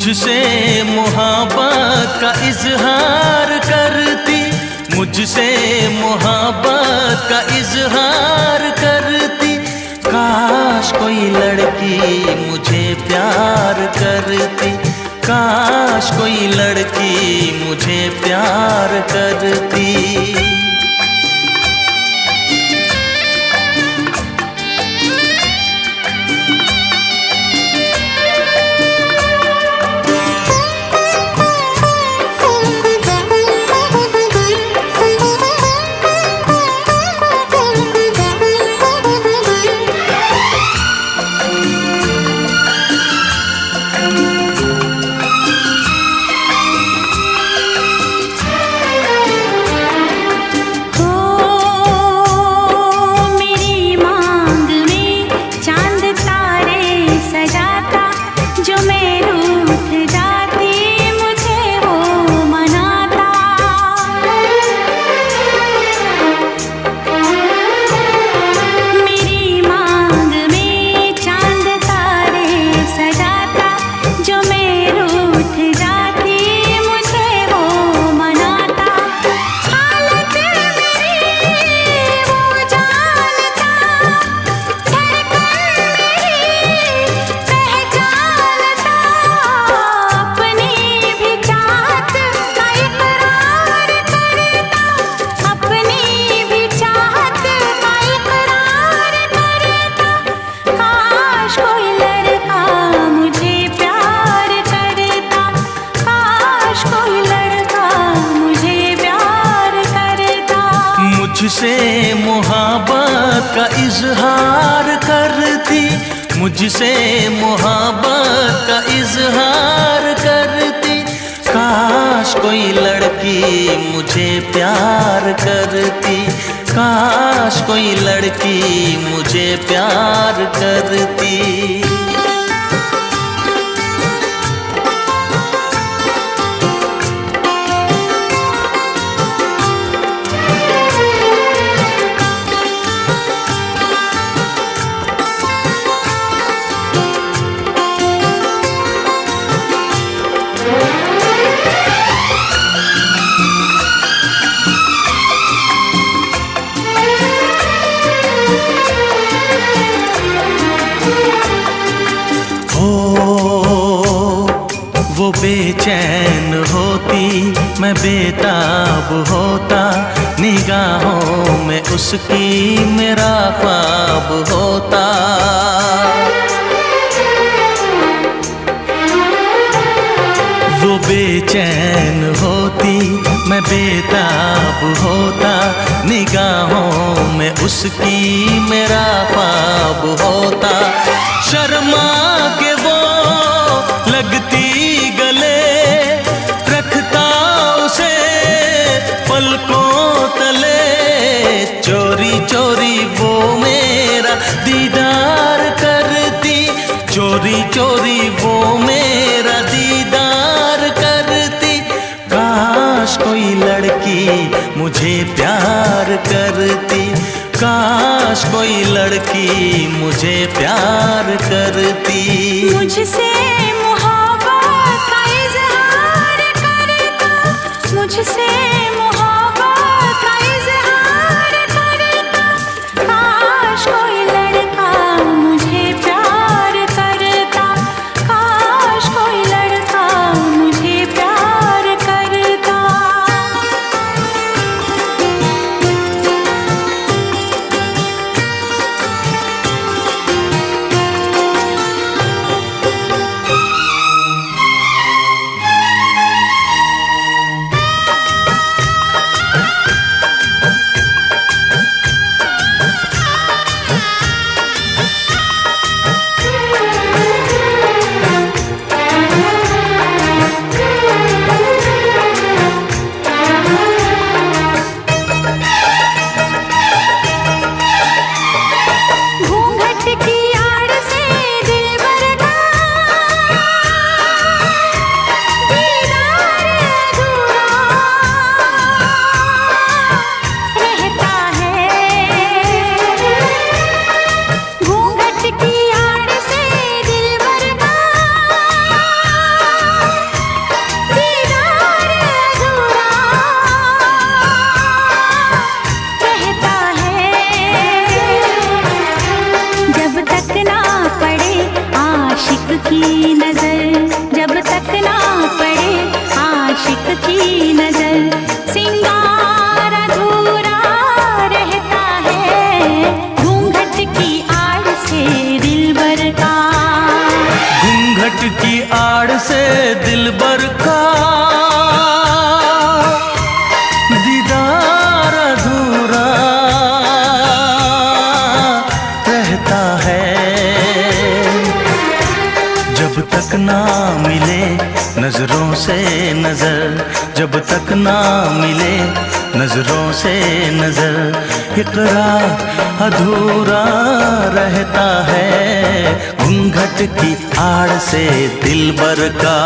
मुझसे मोहब्बत का इजहार करती, मुझसे मोहब्बत का इजहार करती। काश कोई लड़की मुझे प्यार करती, काश कोई लड़की मुझे प्यार करती। मुझसे मोहब्बत का इजहार करती, मुझसे मोहब्बत का इजहार करती। काश कोई लड़की मुझे प्यार करती, काश कोई लड़की मुझे प्यार करती। वो बेचैन होती, मैं बेताब होता, निगाहों में उसकी मेरा ख्वाब होता। वो बेचैन होती, मैं बेताब होता, निगाहों में उसकी मेरा ख्वाब होता। शर्मा के वो लगती गले, रखता उसे पलकों तले। चोरी चोरी वो मेरा दीदार करती, चोरी चोरी वो मेरा दीदार करती। काश कोई लड़की मुझे प्यार करती, काश कोई लड़की मुझे प्यार करती। मुझसे मोहब्बत का इजहार करता, मुझसे मोहब्बत का इजहार करता। काश कोई लड़का मुझे प्यार करता, काश कोई लड़का मुझे प्यार करता। से नजर, जब तक ना मिले नजरों से नजर। इकरार अधूरा रहता है घूंघट की आड़ से दिलबर का।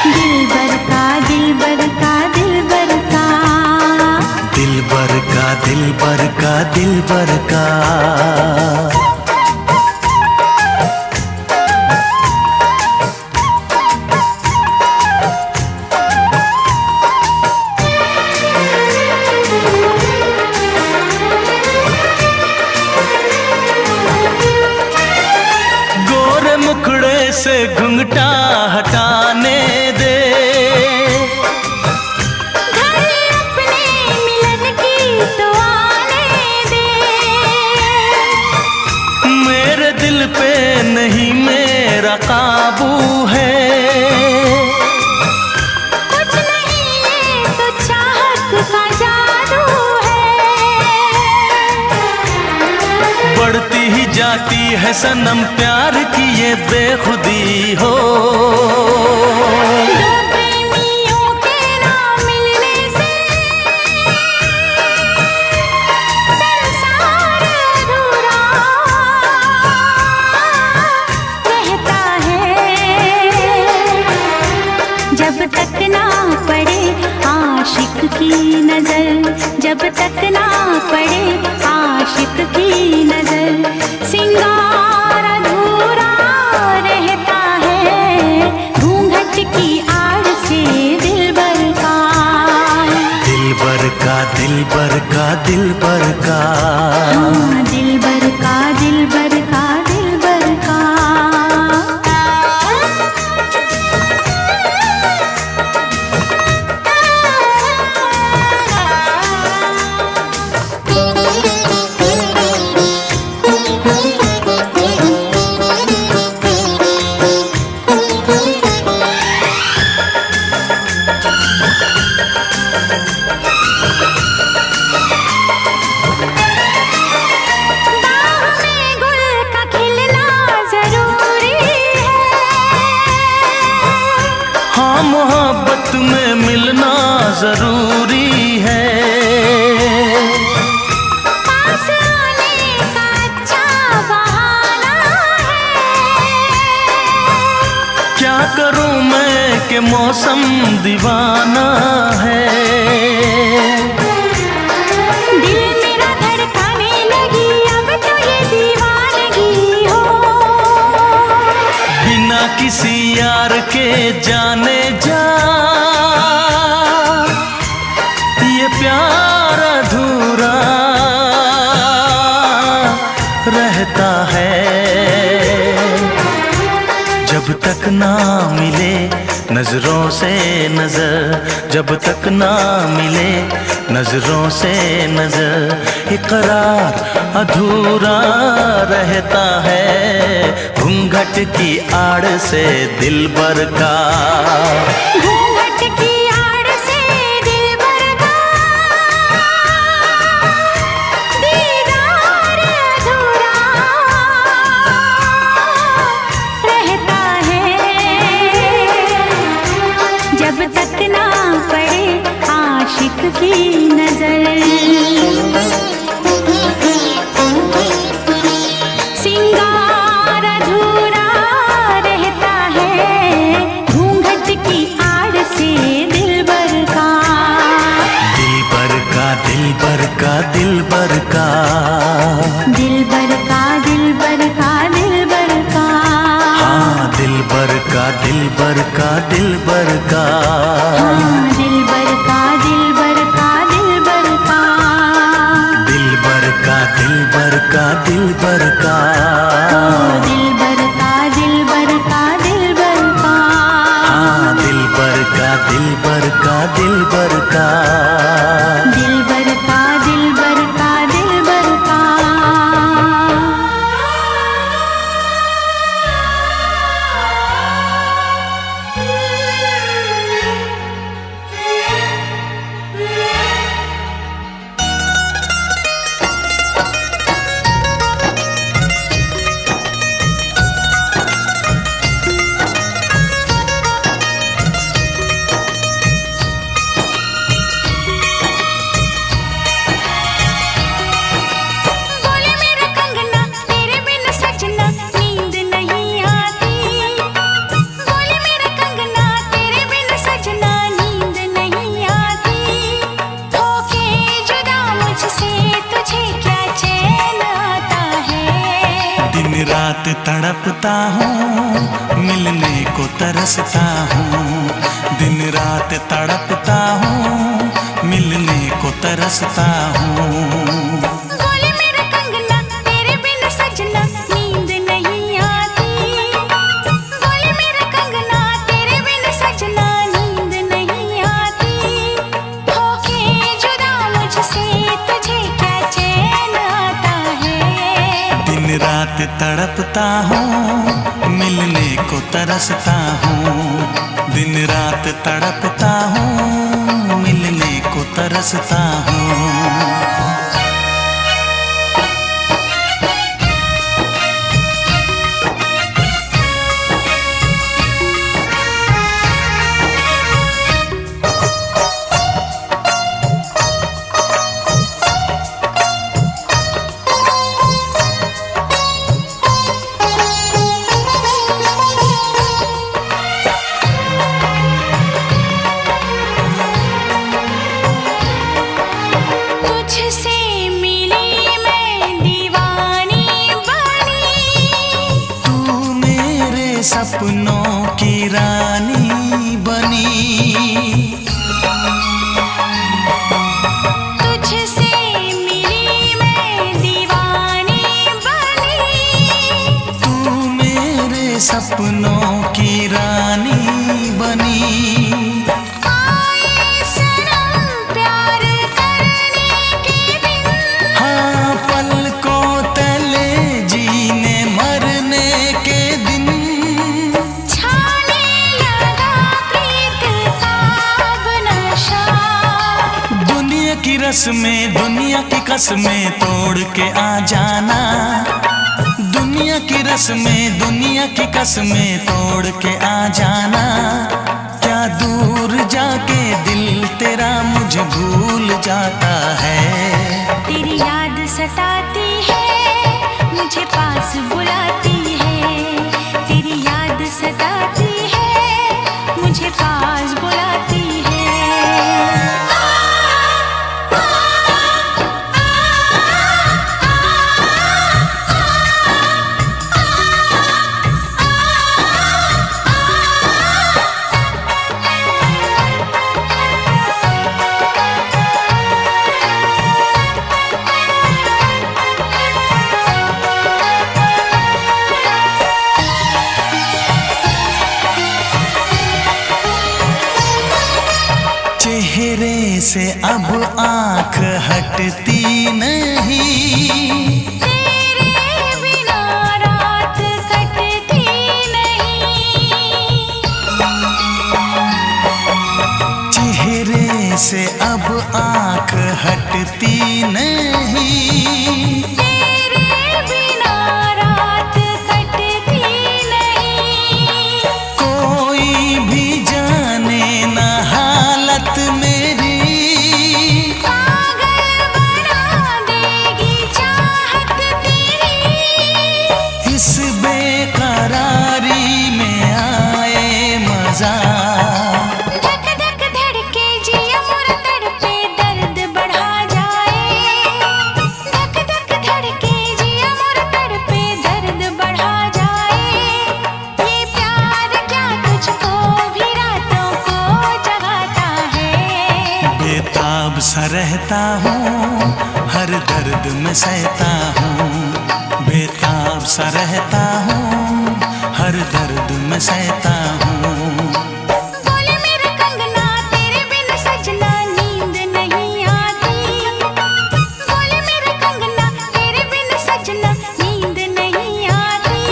दिलबर का दिलबर का दिलबर का, दिलबर का दिलबर का दिलबर का। मुखड़े से घुंघटा हटाने दे, घर अपने मिलन की तो आने दे। मेरे दिल पे नहीं मेरा काबू है, कुछ नहीं ये तो चाहत का जादू है। बढ़ती ही जाती है सनम प्यार की ये बेखुदी हो। दो प्रेमियों के ना मिलने से संसार अधूरा रहता है। जब तक ना पड़े आशिक की नजर, जब तक ना पड़े आशिक की नजर, सिंगार अधूरा रहता है घूंघट की आड़ से दिलबर का। दिलबर का दिलबर का दिलबर का, हाँ, दिलबर का दिलबर का दिलबर का। हाँ मोहब्बत में मिलना जरूरी है, पास आने का अच्छा बहाना है। क्या करूं मैं कि मौसम दीवाना है। दिल मेरा धड़काने लगी अब तो ये दीवानगी हो। बिना किसी यार के जाने जा ये प्यार अधूरा रहता है। जब तक ना मिले नजरों से नजर, जब तक ना मिले नजरों से नजर, इकरार अधूरा रहता है घूंघट की आड़ से दिलबर का। घूंघट की आड़ से दिलबर का दीदार अधूरा रहता है। जब तक ना पड़े आशिक की नजर, सिंगार अधूरा रहता है घूंघट की आड़ से दिलबर का। दिलबर का दिलबर का दिलबर का, दिलबर का दिलबर का दिलबर का। हाँ दिलबर का दिलबर का दिलबर का। हाँ, दिलबर का दिलबर का दिलबर का। दिलबर का दिलबर का दिलबर का। दिलबर का दिलबर का दिलबर का। हाँ दिलबर का दिलबर का दिलबर का। दिलबर का दिलबर का दिलबर का। रात तड़पता हूँ, मिलने को तरसता हूँ। दिन रात तड़पता हूँ, मिलने को तरसता हूँ। बोले मेरा कंगना तेरे बिन सजना नींद नहीं आती। बोले मेरा कंगना तेरे बिन सजना नींद नहीं आती। होके जुदा मुझसे तुझे क्या चैन आता है। दिन रात तड़पता हूँ, मिलने को तरसता हूँ। दिन रात तड़पता हूँ, मिलने को तरसता हूँ। सपनों की रानी बनी, तुझसे मिली मैं दीवानी बनी। तू मेरे सपनों की रानी बनी। आए सनम प्यार करने के दिन, हाँ पलकों तले जीने मरने के दिन। की रस्में दुनिया की कसमें तोड़ के आ जाना। दुनिया की रस्में दुनिया की कसमें तोड़ के आ जाना। क्या दूर जाके दिल तेरा मुझे भूल जाता है। तेरी याद सताती है, मुझे पास बुलाती है। तेरी याद सताती है, मुझे पास बुलाती है। चेहरे से अब आँख हटती नहीं। तेरे बिना रात कटती नहीं। चेहरे से अब आँख हटती नहीं। तेरे बिना रात कटती नहीं। कोई भी जाने ना हालत मेरी। पागल बना देगी चाहत तेरी। इस बेकरारी में आए मजा। धक धक धड़के जिया मोर तड़पे दर्द बढ़ा जाए। धक धक धड़के जिया मोर तड़पे दर्द बढ़ा जाए। ये प्यार क्या तुझको भी रातों को जगाता है। बेताब सा रहता हूँ, हर दर्द में सहता हूँ। बेताब सा रहता हूँ, हर दर्द में सहता हूँ। बोले मेरा कंगना तेरे बिन सजना नींद नहीं आती। बोले मेरा कंगना तेरे बिन सजना नींद नहीं आती।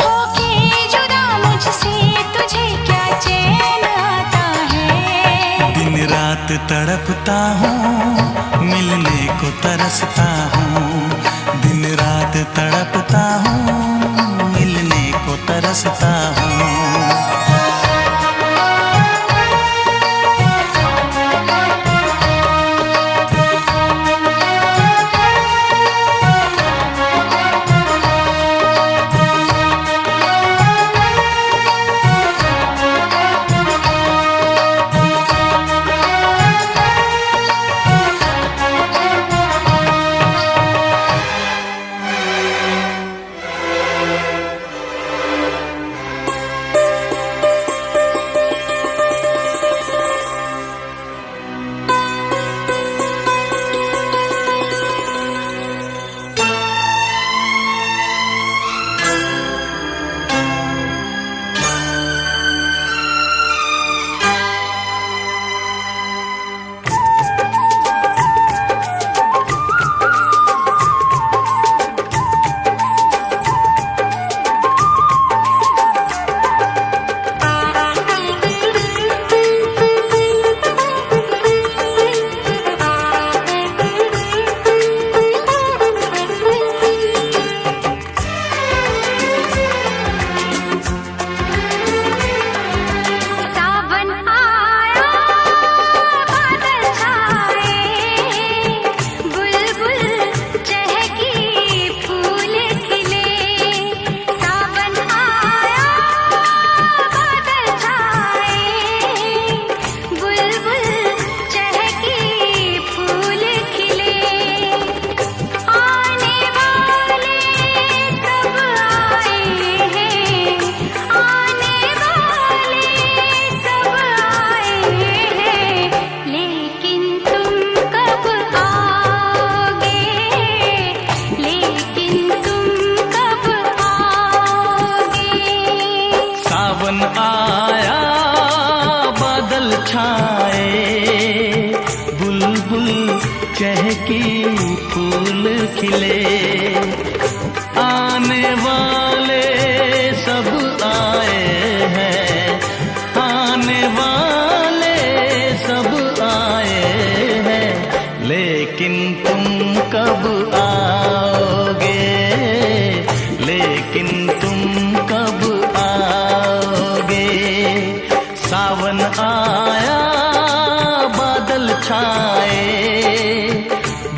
होके जुदा मुझसे तुझे क्या चैन आता है। दिन रात तड़पता हूँ, मिलने को तरसता हूँ। दिन रात तड़पता हूँ, मिलने को तरसता हूँ। फूल खिले। आने वाले सब आए हैं, आने वाले सब आए हैं, लेकिन तुम कब आओगे, लेकिन तुम कब आओगे। सावन आया बादल छाए,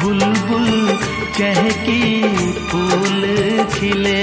बुलबुल चहकी फूल खिले।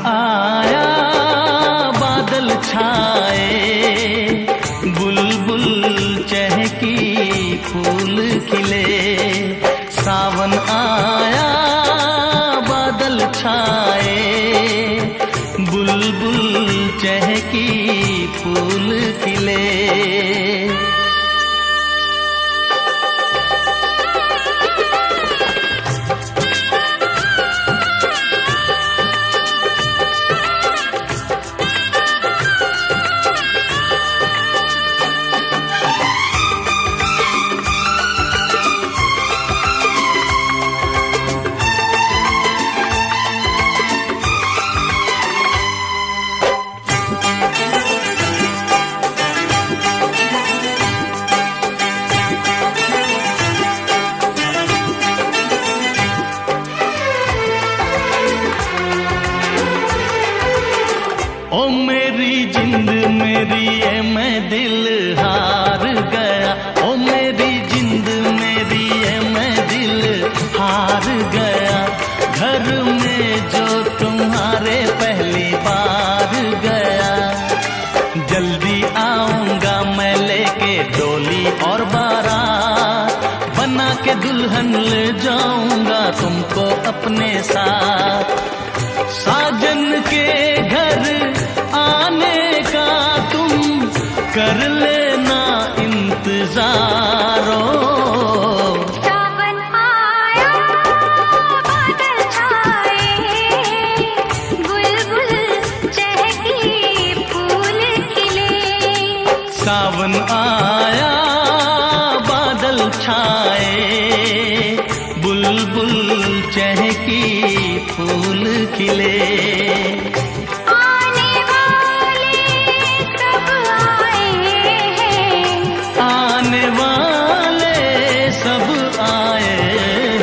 आया बादल छाए, बुलबुल चहकी फूल खिले। सावन आया बादल छाए, बुलबुल चहकी फूल खिले। ओ मेरी जिंद मेरी ये मैं दिल हार गया, ओ मेरी जिंद मेरी ये मैं दिल हार गया। घर में जो तुम्हारे पहली बार गया, जल्दी आऊंगा मैं लेके डोली और बारात, बना के दुल्हन ले जाऊंगा तुमको अपने साथ। साजन के घर आने का तुम कर लेना इंतजारो। सावन आया बादल छाए, बुलबुल चहकी फूल खिले। सावन आया बादल छाए, बुलबुल चहकी फूल खिले। आने वाले सब आए हैं, आने वाले सब आए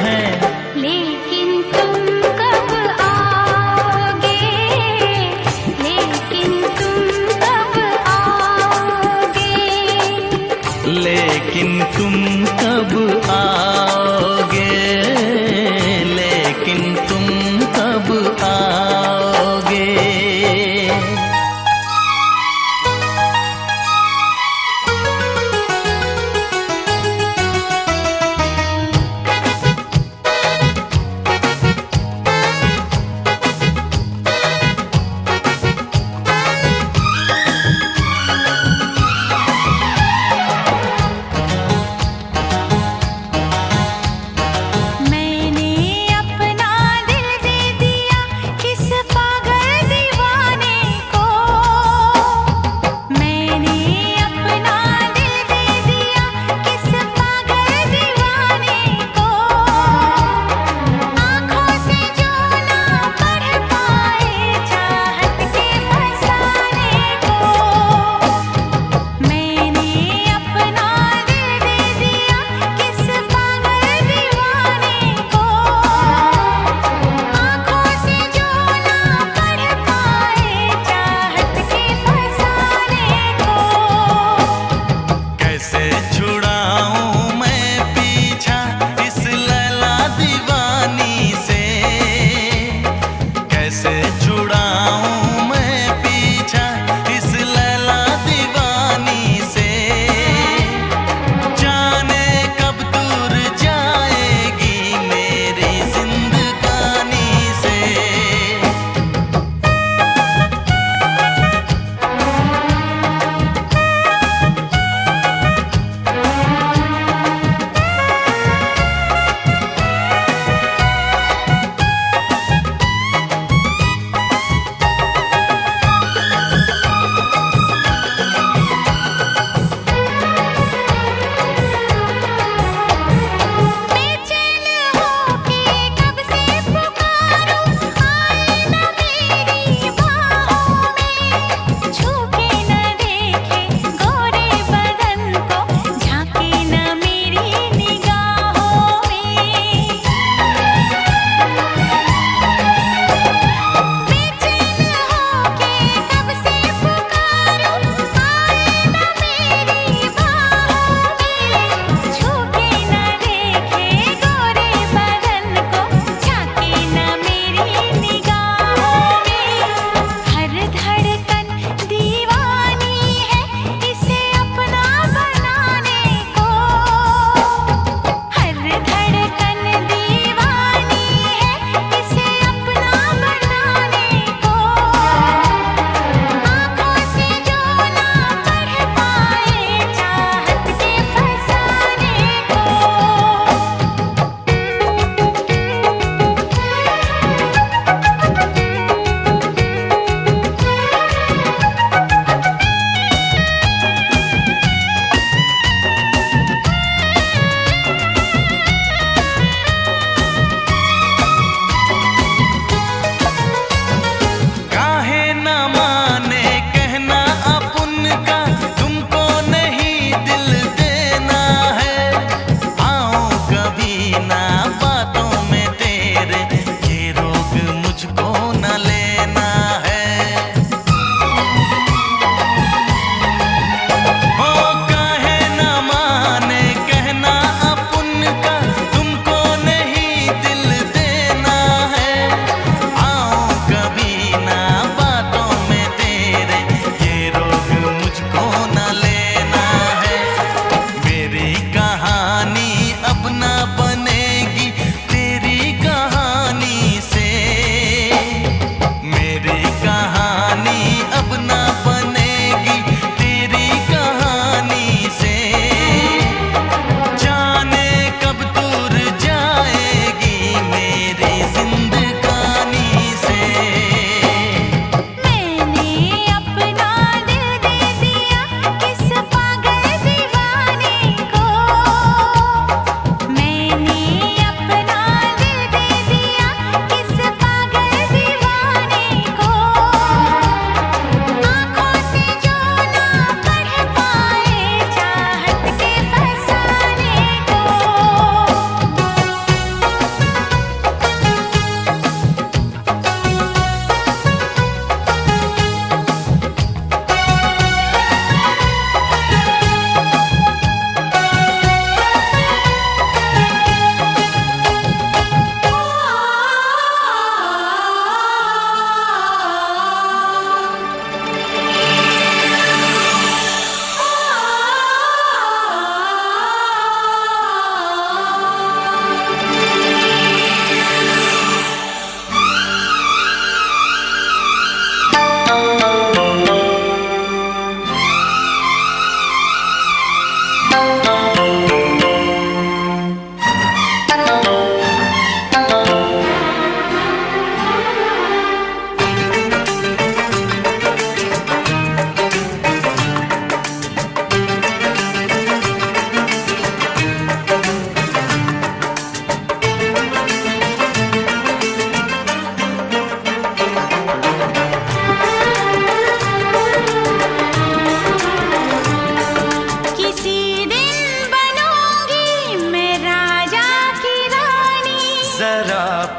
हैं, लेकिन तुम कब आओगे, लेकिन तुम कब आओगे। लेकिन तुम कब आओगे, लेकिन तुम कब आओगे।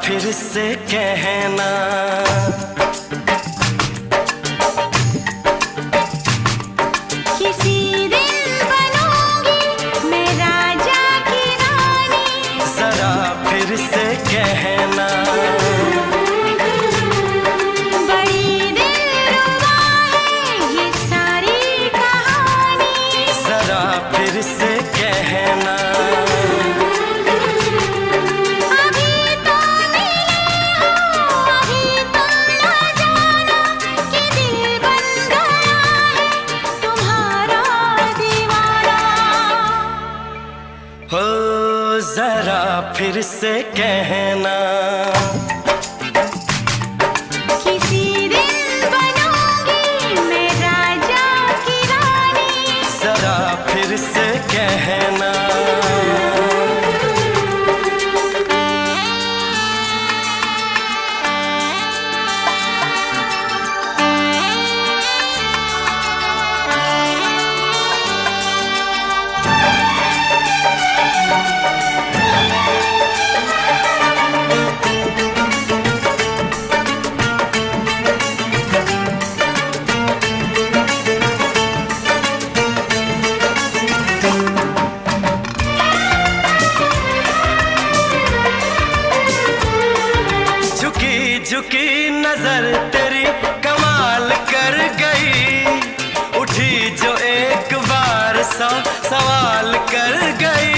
फिर से कहना। किसी दिन बनूंगी मैं राजा की रानी, जरा फिर से कहना। बड़ी दिलरुबा है ये सारी कहानी, जरा फिर से कहना। अभी तो मिले हो, अभी तुम न जाना कि दिल बन गया है तुम्हारा दीवाना। हो जरा फिर से कहना। किसी दिन बनूंगी मैं राजा की रानी, जरा फिर से कहना। झुकी झुकी नजर तेरी कमाल कर गई, उठी जो एक बार 100 सवाल कर गई।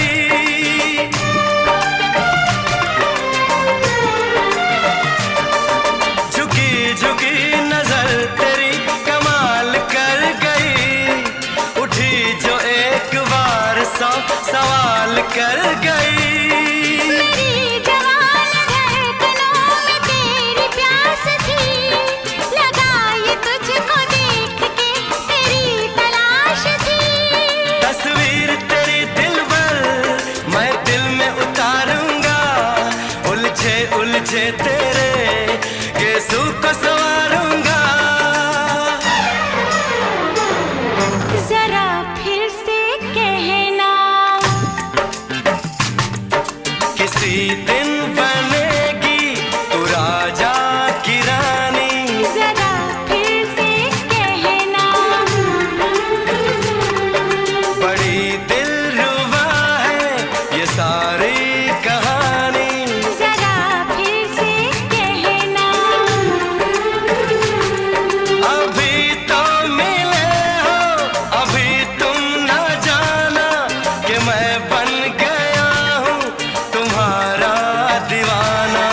झुकी झुकी नजर तेरी कमाल कर गई, उठी जो एक बार 100 सवाल कर गई। मेरी जवान धड़कनों में तेरी प्यास थी, लगाई तुझको देख के तेरी तलाश थी। तस्वीर तेरी दिल भर मैं दिल में उतारूंगा, उलझे उलझे तेरे गेसू को संवारूंगा। जरा फिर से कहना, किसी दिन बनेगी तू राजा की रानी, जरा फिर से कहना। बड़ी दिलरुबा है ये सारी कहानी। जरा फिर से कहना, अभी तो मिले हो, अभी तुम न जाना कि मैं बन गया हूँ तुम्हारा दीवाना।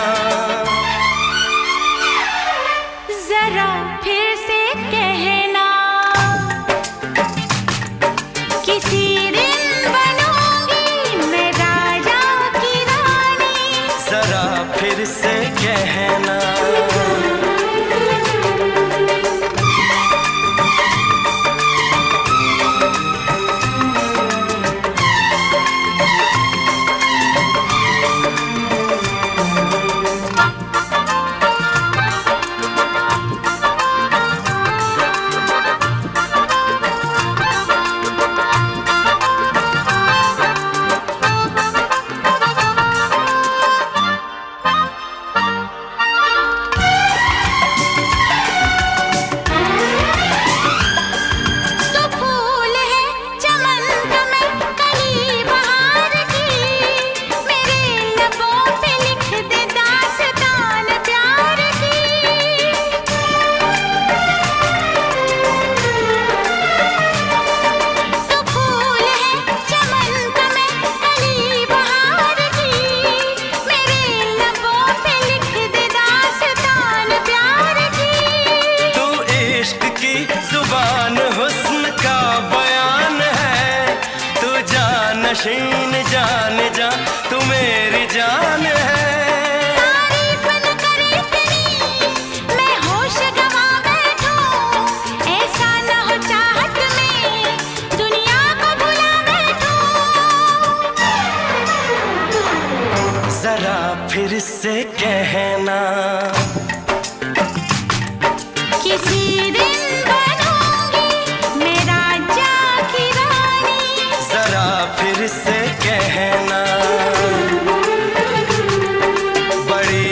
जरा फिर से कहना, किसी दिन बनूंगी मैं राजा की रानी, जरा फिर से कहना। तो फूल है चमन का मैं कली बहार की, मेरे लबों पे लिख दे दास्तान प्यार की। तो फूल है चमन का मैं कली बहार की, मेरे लबों पे लिख दे दास्तान प्यार की। तू इश्क की जुबान हुस्न का बयान है, तू जानशीन जान जा तू मेरी जान है। तारीफ न करे तेरी मैं होश गवा बैठूं, ऐसा न हो चाहत में दुनिया को भुला बैठूं। जरा फिर से कहना, किसी दिन बनूंगी मैं राजा की रानी, जरा फिर से कहना। बड़ी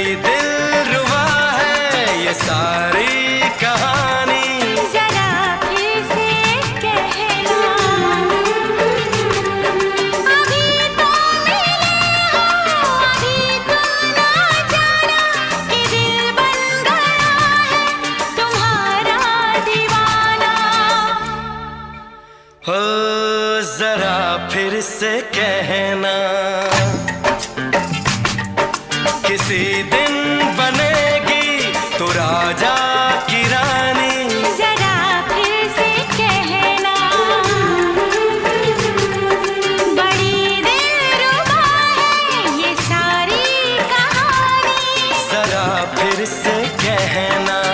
फिर से कहना, किसी दिन बनेगी तू राजा की रानी। जरा फिर से कहना, बड़ी दिलरुबा है ये सारी कहानी। जरा फिर से कहना,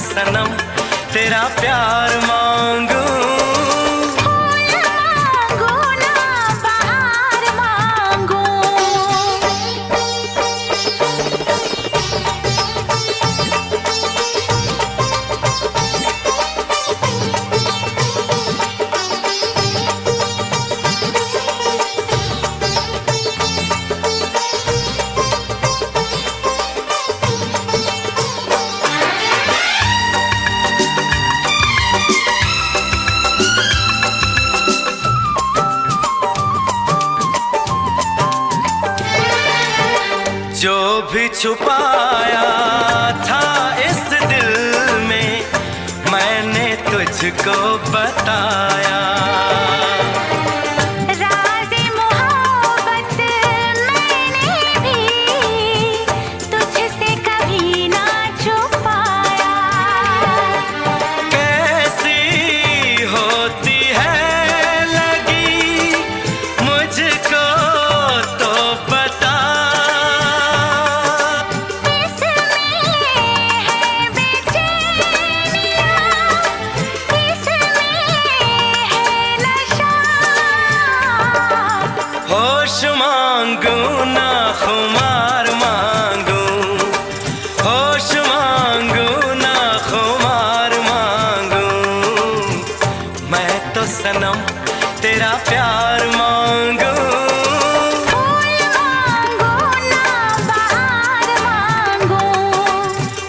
सनम तेरा प्यार मांगू। फूल मांगू ना बहार मांगू। जो भी छुपाया था इस दिल में मैंने तुझको बताया। राज़े मोहब्बत मैंने भी तुझसे कभी ना छुपाया। कैसी होती है लगी मुझको तो बता। होश मांगू ना खुमार मांगू, होश मांगू ना खुमार मांगू। मैं तो सनम तेरा प्यार मांगू। फूल मांगू ना बहार मांगू।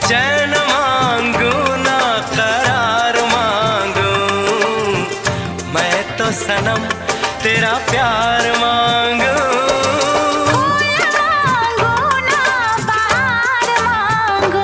चैन मांगू ना करार मांगू। मैं तो सनम तेरा प्यार मांगू। फूल मांगू ना बहार मांगू।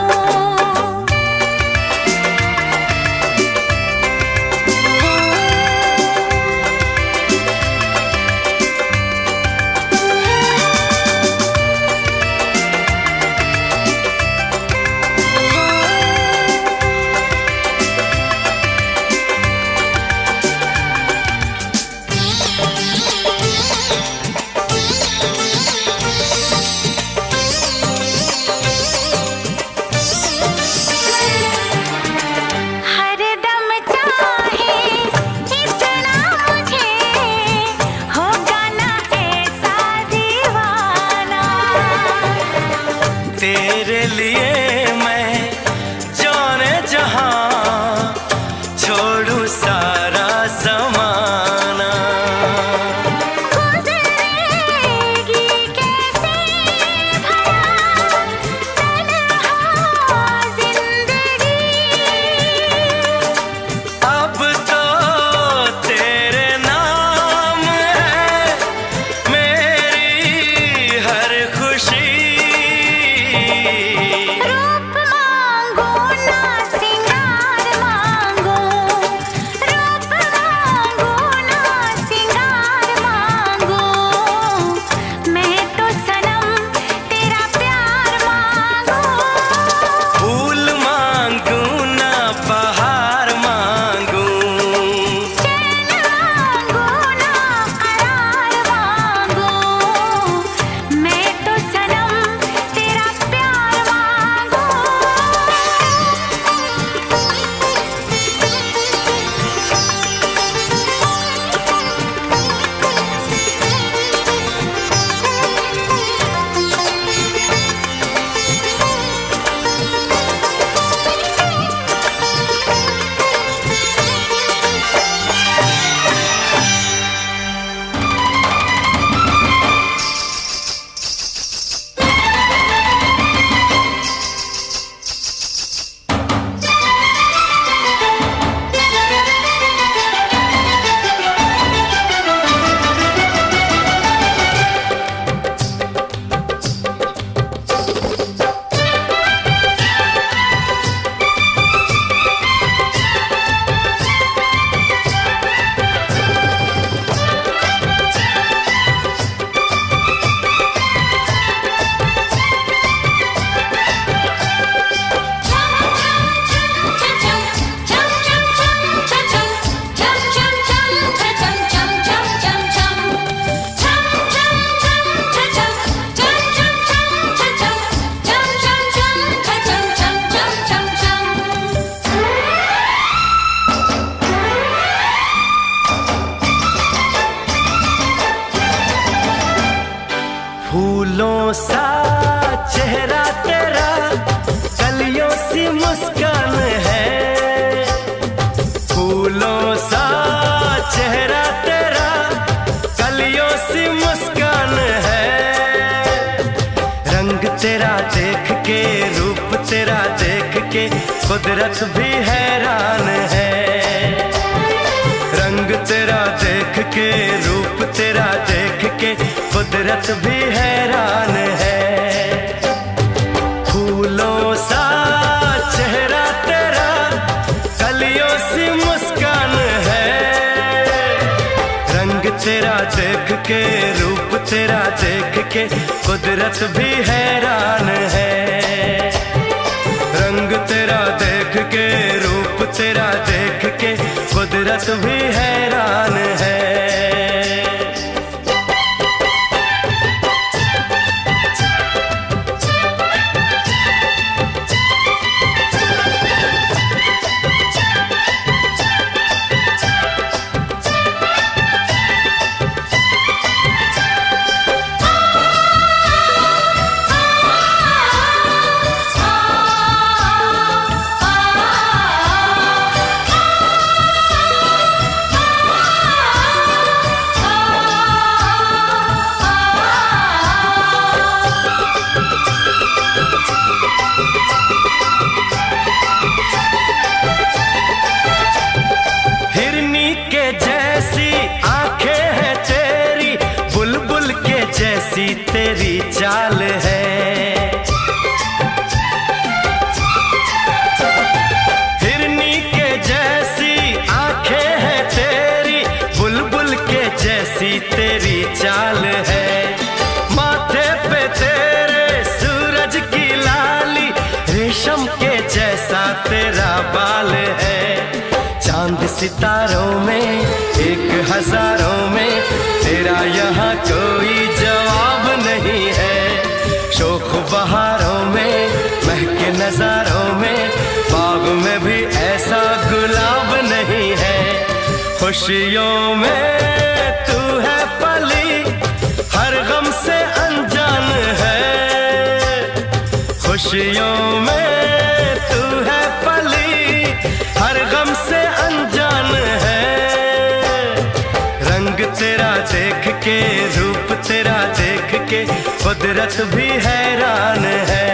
सा चेहरा तेरा, कलियों सी मुस्कान है। फूलों सा चेहरा तेरा, कलियों सी मुस्कान है। रंग तेरा देख के, रूप तेरा देख के, कुदरत भी हैरान है। रंग तेरा देख के, रूप तेरा देख के, कुदरत भी हैरान है। फूलों सा चेहरा तेरा, कलियों सी मुस्कान है। रंग तेरा देख के, रूप तेरा देख के, कुदरत भी हैरान है। रंग तेरा देख के, रूप तेरा देख के, कुदरत भी हैरान है। जैसी तेरी चाल है, हिरनी के जैसी आंखें हैं तेरी, बुलबुल के जैसी तेरी चाल है। माथे पे तेरे सूरज की लाली, रेशम के जैसा तेरा बाल है। चांद सितारों में, एक हजारों में, तेरा यहाँ कोई जवाब नहीं है। शोख बहारों में, महके नजारों में, बाग में भी ऐसा गुलाब नहीं है। खुशियों में तू है पली, हर गम से अनजान है। खुशियों में तू है पली, हर गम से अनजान है। रंग तेरा देख के, रूप तेरा देख के, कुदरत भी हैरान है।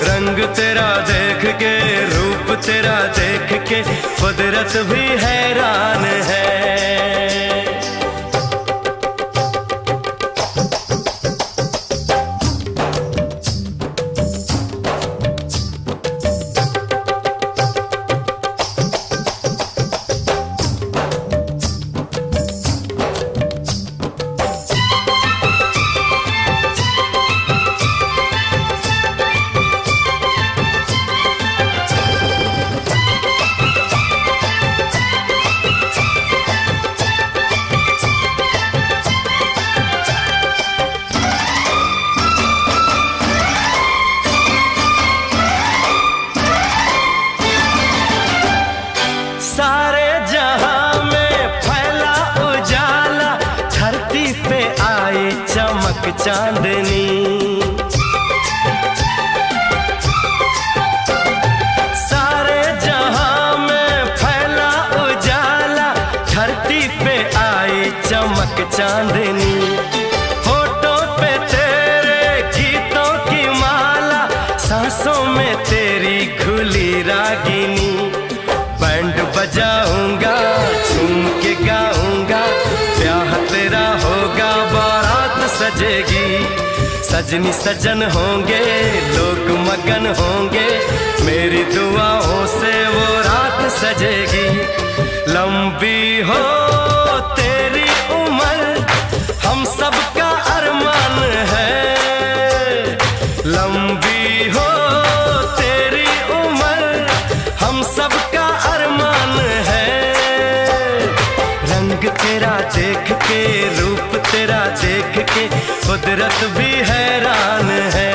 रंग तेरा देख के, रूप तेरा देख के, कुदरत भी हैरान है। सारे जहां में फैला उजाला, धरती पे आई चमक चांदनी। सारे जहां में फैला उजाला, धरती पे आई चमक चांदनी। होठों पे तेरे गीतों की माला, सांसों में तेरी घुली रागिनी। बैंड बजाऊंगा, झूम के गाऊंगा, ब्याह तेरा होगा, बारात सजेगी। सजनी सजन होंगे, लोग मगन होंगे, मेरी दुआओं से वो रात सजेगी। लंबी हो तेरी उम्र, हम सबका अरमान है। लंबी हो तेरी उम्र, हम सबका अरमान है। रंग तेरा देख के, रूप तेरा देख के, कुदरत भी हैरान है।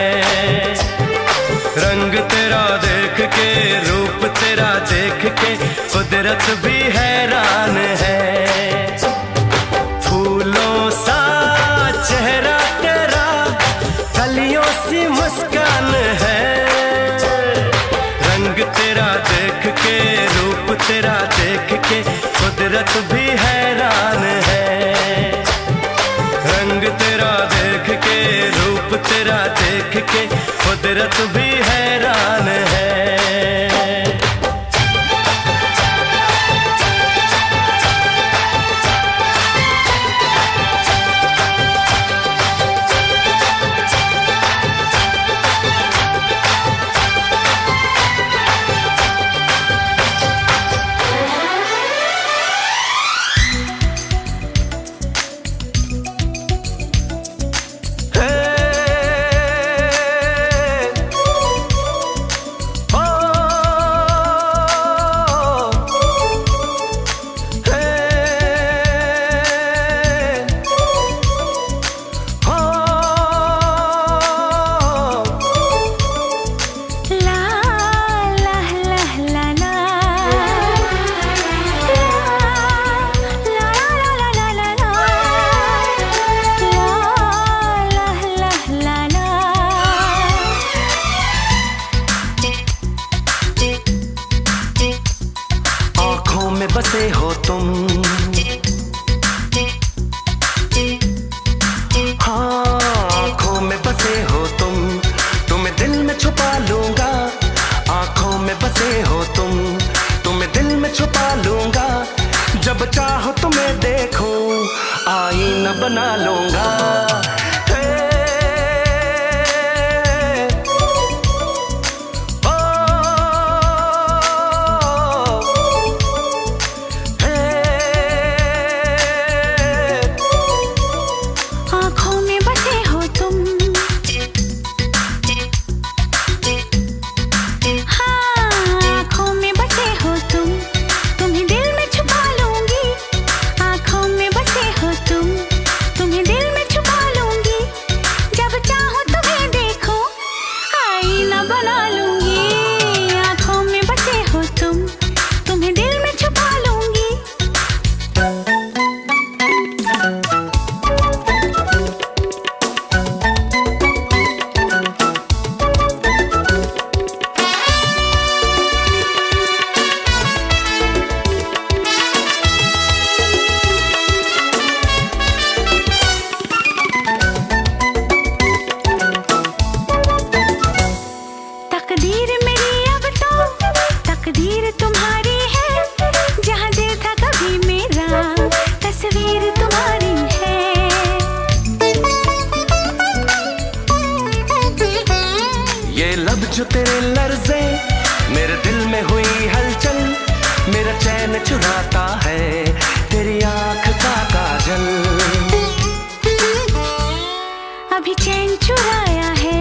रंग तेरा देख के, रूप तेरा देख के, कुदरत भी हैरान है। फूलों सा चेहरा तेरा, कुदरत भी हैरान है। रंग तेरा देख के, रूप तेरा देख के, कुदरत भी हैरान है। में बसे हो तुम, हाँ आँखों में बसे हो तुम, तुम्हें दिल में छुपा लूंगा। आँखों में बसे हो तुम, तुम्हें दिल में छुपा लूंगा। जब चाहो तुम्हें देखूं, आईना बना लूंगा। तकदीर मेरी अब तो तकदीर तुम्हारी है, जहाँ दिल था कभी मेरा तस्वीर तुम्हारी है। ये लब जो तेरे लर्ज़े, मेरे दिल में हुई हलचल, मेरा चैन चुराता है तेरी आँख का काजल। अभी चैन चुराया है,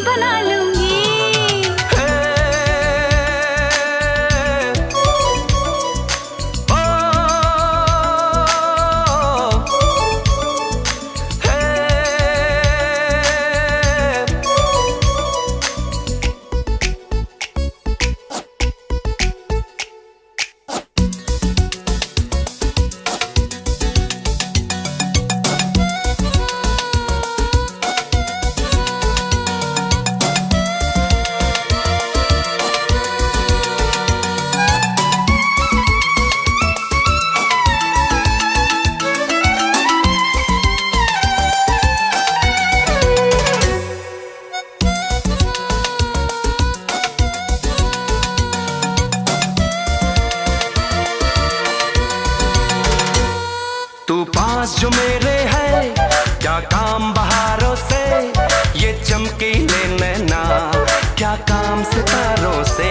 बना लूंगी। तू पास जो मेरे है, क्या काम बहारों से, ये चमकीले नैना क्या काम सितारों से।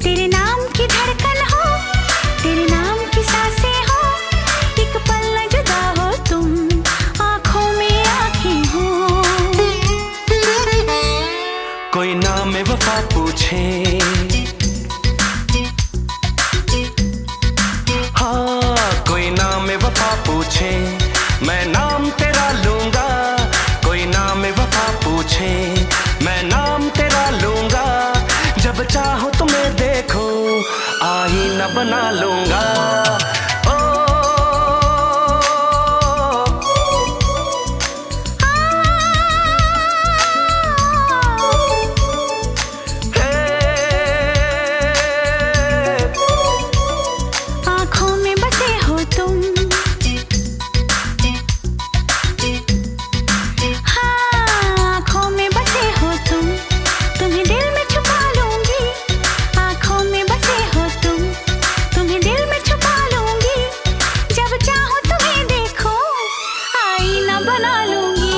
तेरे नाम की धड़कन हो, तेरे नाम की सांसें हो, एक पल न जुदा हो तुम, आँखों में आँखें हो। कोई नाम वफा पूछे, पूछे मैं नाम तेरा लूंगा। कोई नाम वफा पूछे मैं नाम बना लूंगा। ओ आँखों में बसे हो तुम, हाँ आँखों में बसे हो तुम, तुम्हें दिल में छुपा लूंगी। आँखों में बसे हो तुम, तुम्हें दिल में छुपा लूंगी। जब चाहो तुम्हें देखो, आईना बना लूंगी।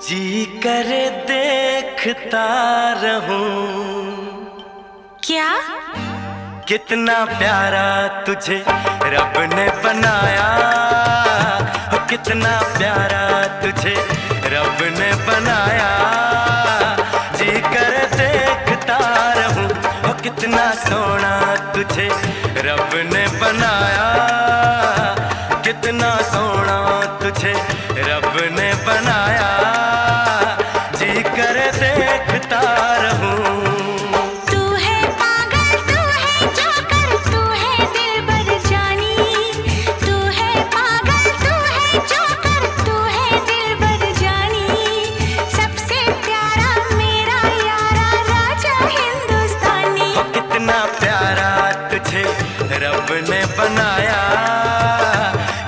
जी करे देखता रहूं, क्या? कितना प्यारा तुझे रब ने बनाया, हो कितना प्यारा तुझे रब ने बनाया। जी करे देखता रहूं, हो कितना सोना तुझे रब ने बनाया, कितना सोना तुझे रब ने बनाया। जी करे देखता रहूं। तू है पागल, तू है जोकर, तू है दिलबर जानी। तू है पागल, तू है जोकर, तू है दिलबर जानी। सबसे प्यारा मेरा यारा राजा हिंदुस्तानी। हो कितना प्यारा तुझे रब ने बनाया।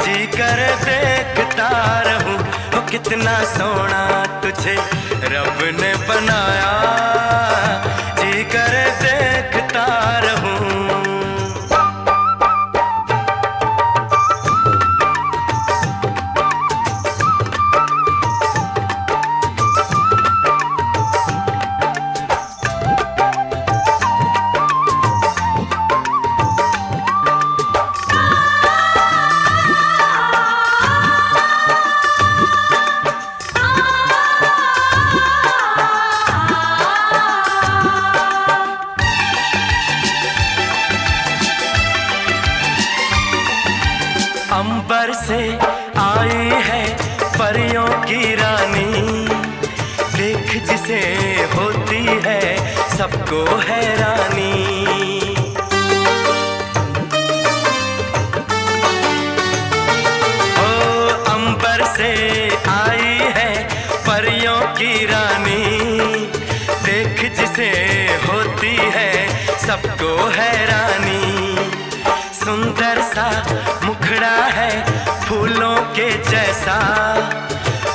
जी कर देखता रहूं, हो कितना सोना तुझे रब ने बनाया। जी कर देखता रहूं। अंबर से आई है परियों की रानी, देख जिसे होती है सबको हैरानी। ओ अंबर से आई है परियों की रानी, देख जिसे होती है सबको हैरानी। सुंदर सा मुखड़ा है फूलों के जैसा,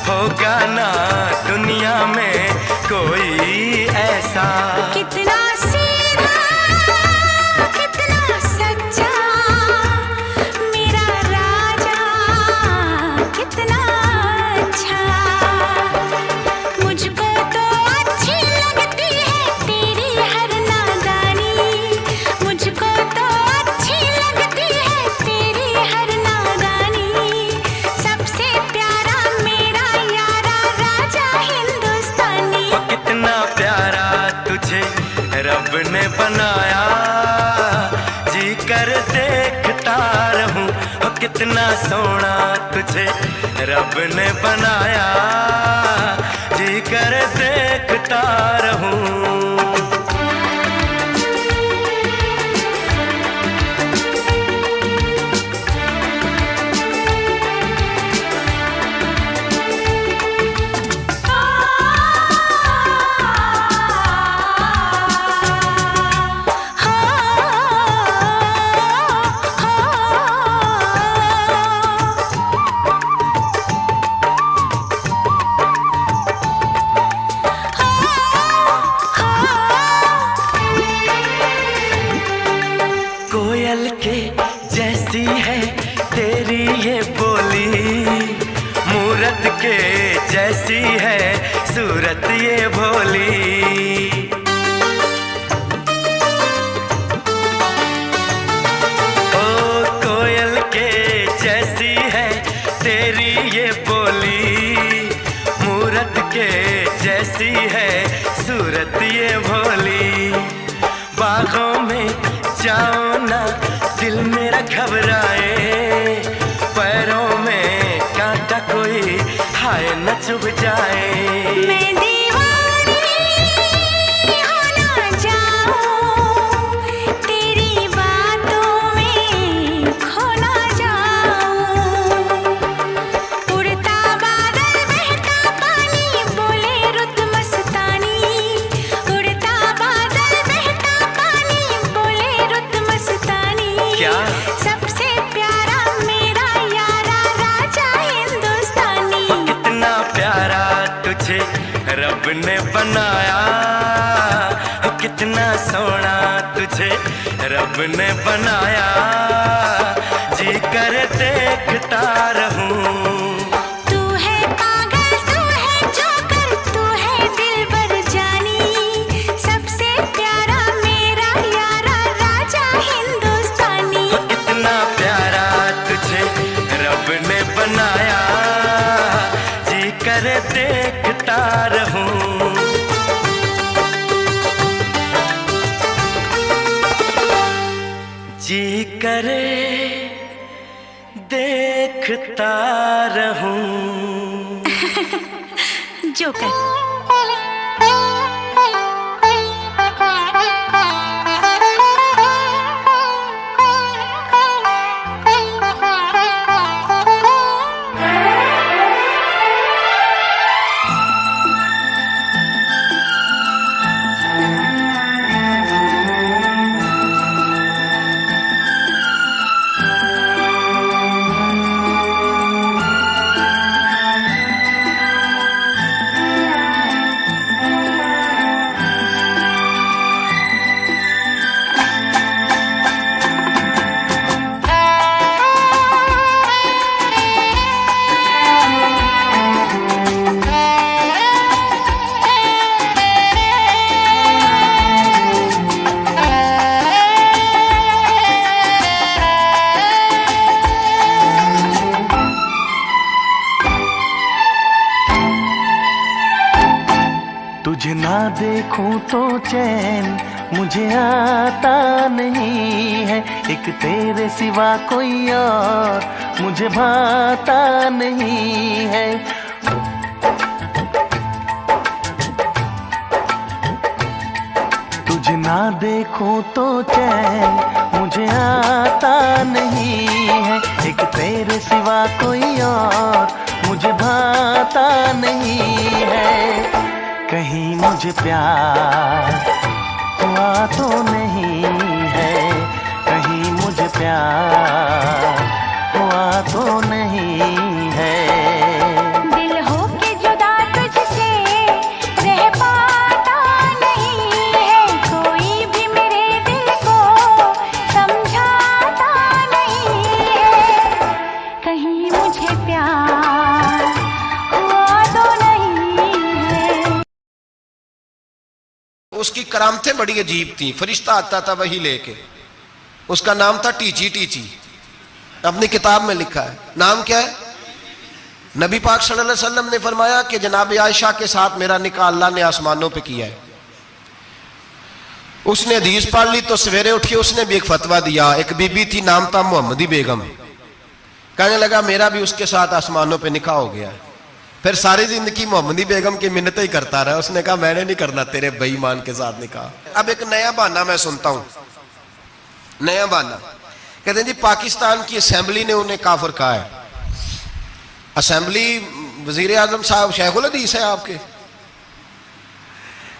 होगा ना दुनिया में कोई ऐसा। कितना सीधा, कितना सच्चा मेरा राजा, कितना अच्छा। मुझको तो अच्छी लगती है तेरी हर नादानी। मुझको तो अच्छी लगती है तेरी हर नादानी। सबसे प्यारा मेरा यारा राजा हिंदुस्तानी। ओ कितना प्यारा तुझे रब ने बनाया। जी कर देखता रहूं, ओ कितना सोना तुझे रब ने बनाया। जी कर देखता रहूं। हो ये भोली, बागों में जाओ ना दिल मेरा घबराए, पैरों में कांटा कोई हाय न चुभ जाए। मैं दीवानी हो ना जाऊं, तेरी बातों में खो ना जाऊं। उड़ता बादल बहता पानी बोले रुत मस्तानी, उड़ता बादल बहता पानी बोले रुत मस्तानी। क्या? सबसे प्यारा मेरा यारा राजा हिंदुस्तानी। कितना प्यारा तुझे रब ने बनाया, कितना सोना तुझे रब ने बनाया, जी कर देखता रहूं। तू है पागल तू है जोकर तू है दिलबर जानी, सबसे प्यारा मेरा यारा राजा हिंदुस्तानी। कितना प्यारा तुझे रब ने बनाया, जी कर देखता रहूं। जी करे देखता रहूं। जोकर। तुझे ना देखूं तो चैन मुझे आता नहीं है, एक तेरे सिवा कोई और मुझे भाता नहीं है। तुझे ना देखूं तो चैन मुझे आता नहीं है, एक तेरे सिवा कोई और मुझे भाता नहीं है। कहीं मुझे प्यार हुआ तो नहीं है, कहीं मुझे प्यार हुआ तो नहीं है। दिल हो के जुदा तुझसे रह पाता नहीं है, कोई भी मेरे दिल को समझाता नहीं है। कहीं मुझे प्यार हुआ तो नहीं है। उसकी करामतें बड़ी अजीब थी। फरिश्ता आता था वही लेके, उसका नाम था टीची टीची। अपनी किताब में लिखा है। नाम क्या है? नबी पाक सल्लल्लाहु अलैहि वसल्लम ने फरमाया कि जनाब आयशा के साथ मेरा निकाह अल्लाह ने आसमानों पे किया है। उसने हदीस पढ़ ली तो सवेरे उठ के उसने भी एक फतवा दिया। एक बीबी थी, नाम था मोहम्मदी बेगम। कहने लगा मेरा भी उसके साथ आसमानों पे निकाह हो गया है। फिर सारी जिंदगी मोहम्मदी बेगम की मिन्नतें ही करता रहा। उसने कहा मैंने नहीं करना तेरे बेईमान के साथ निकाह। अब एक नया बहाना मैं सुनता हूं, नया बहाना। कहते हैं जी पाकिस्तान की असेंबली ने उन्हें काफिर कहा है। असेंबली वजीर आजम साहब शेखुल हदीस है आपके।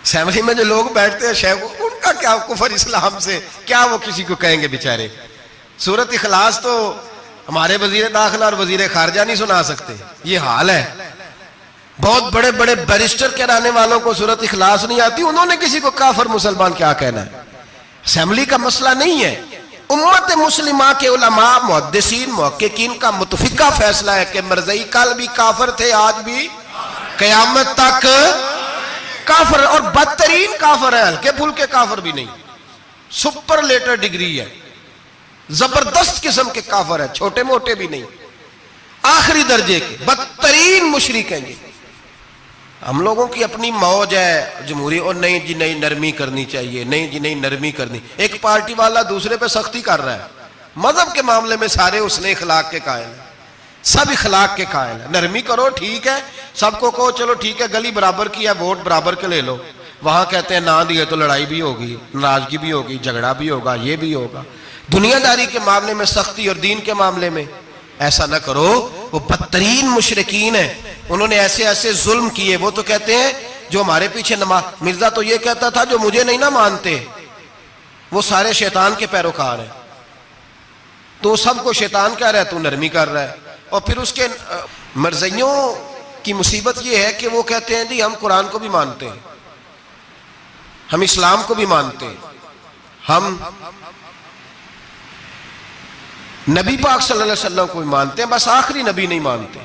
असेंबली में जो लोग बैठते हैं शेख, उनका क्या कुफर इस्लाम से, क्या वो किसी को कहेंगे बेचारे। सूरत इखलास तो हमारे वजीर दाखिला और वजीर खारजा नहीं सुना सकते, ये हाल है। बहुत बड़े बड़े बैरिस्टर कहलाने वालों को सूरत इखलास नहीं आती, उन्होंने किसी को काफिर मुसलमान क्या कहना है। असेंबली का मसला नहीं है, उम्मत मुस्लिमा के उलमा मुहद्दिसीन मुहक्किकीन का मुतफिका फैसला है कि मरज़ई कल भी काफिर थे, आज भी कयामत तक काफिर, और बदतरीन काफिर है, हल्के फुल्के काफिर भी नहीं, सुपरलेटर डिग्री है, जबरदस्त किस्म के काफिर है, छोटे मोटे भी नहीं, आखिरी दर्जे के बदतरीन मुशरिक हैं। हम लोगों की अपनी मौज है जमहूरी, और नहीं जी नहीं नरमी करनी चाहिए, नहीं जी नहीं नरमी करनी। एक पार्टी वाला दूसरे पे सख्ती कर रहा है, मजहब के मामले में सारे उसने इखलाक के कायल है, सब इखलाक के कायल है। नरमी करो ठीक है, सबको कहो चलो ठीक है गली बराबर की है, वोट बराबर के ले लो। वहां कहते हैं ना दिए तो लड़ाई भी होगी, नाराजगी भी होगी, झगड़ा भी होगा, ये भी होगा। दुनियादारी के मामले में सख्ती और दीन के मामले में ऐसा ना करो। वो बदतरीन मुशरिकीन है, उन्होंने ऐसे ऐसे जुल्म किए। वो तो कहते हैं जो हमारे पीछे नमाज, मिर्जा तो ये कहता था जो मुझे नहीं ना मानते वो सारे शैतान के पैरोकार हैं, तो सबको शैतान कह रहा है, तू नरमी कर रहा है। और फिर उसके मर्जियों की मुसीबत ये है कि वो कहते हैं जी हम कुरान को भी मानते हैं, हम इस्लाम को भी मानते हैं, हम नबी पाक सल्लल्लाहु अलैहि वसल्लम को भी मानते हैं, बस आखिरी नबी नहीं मानते,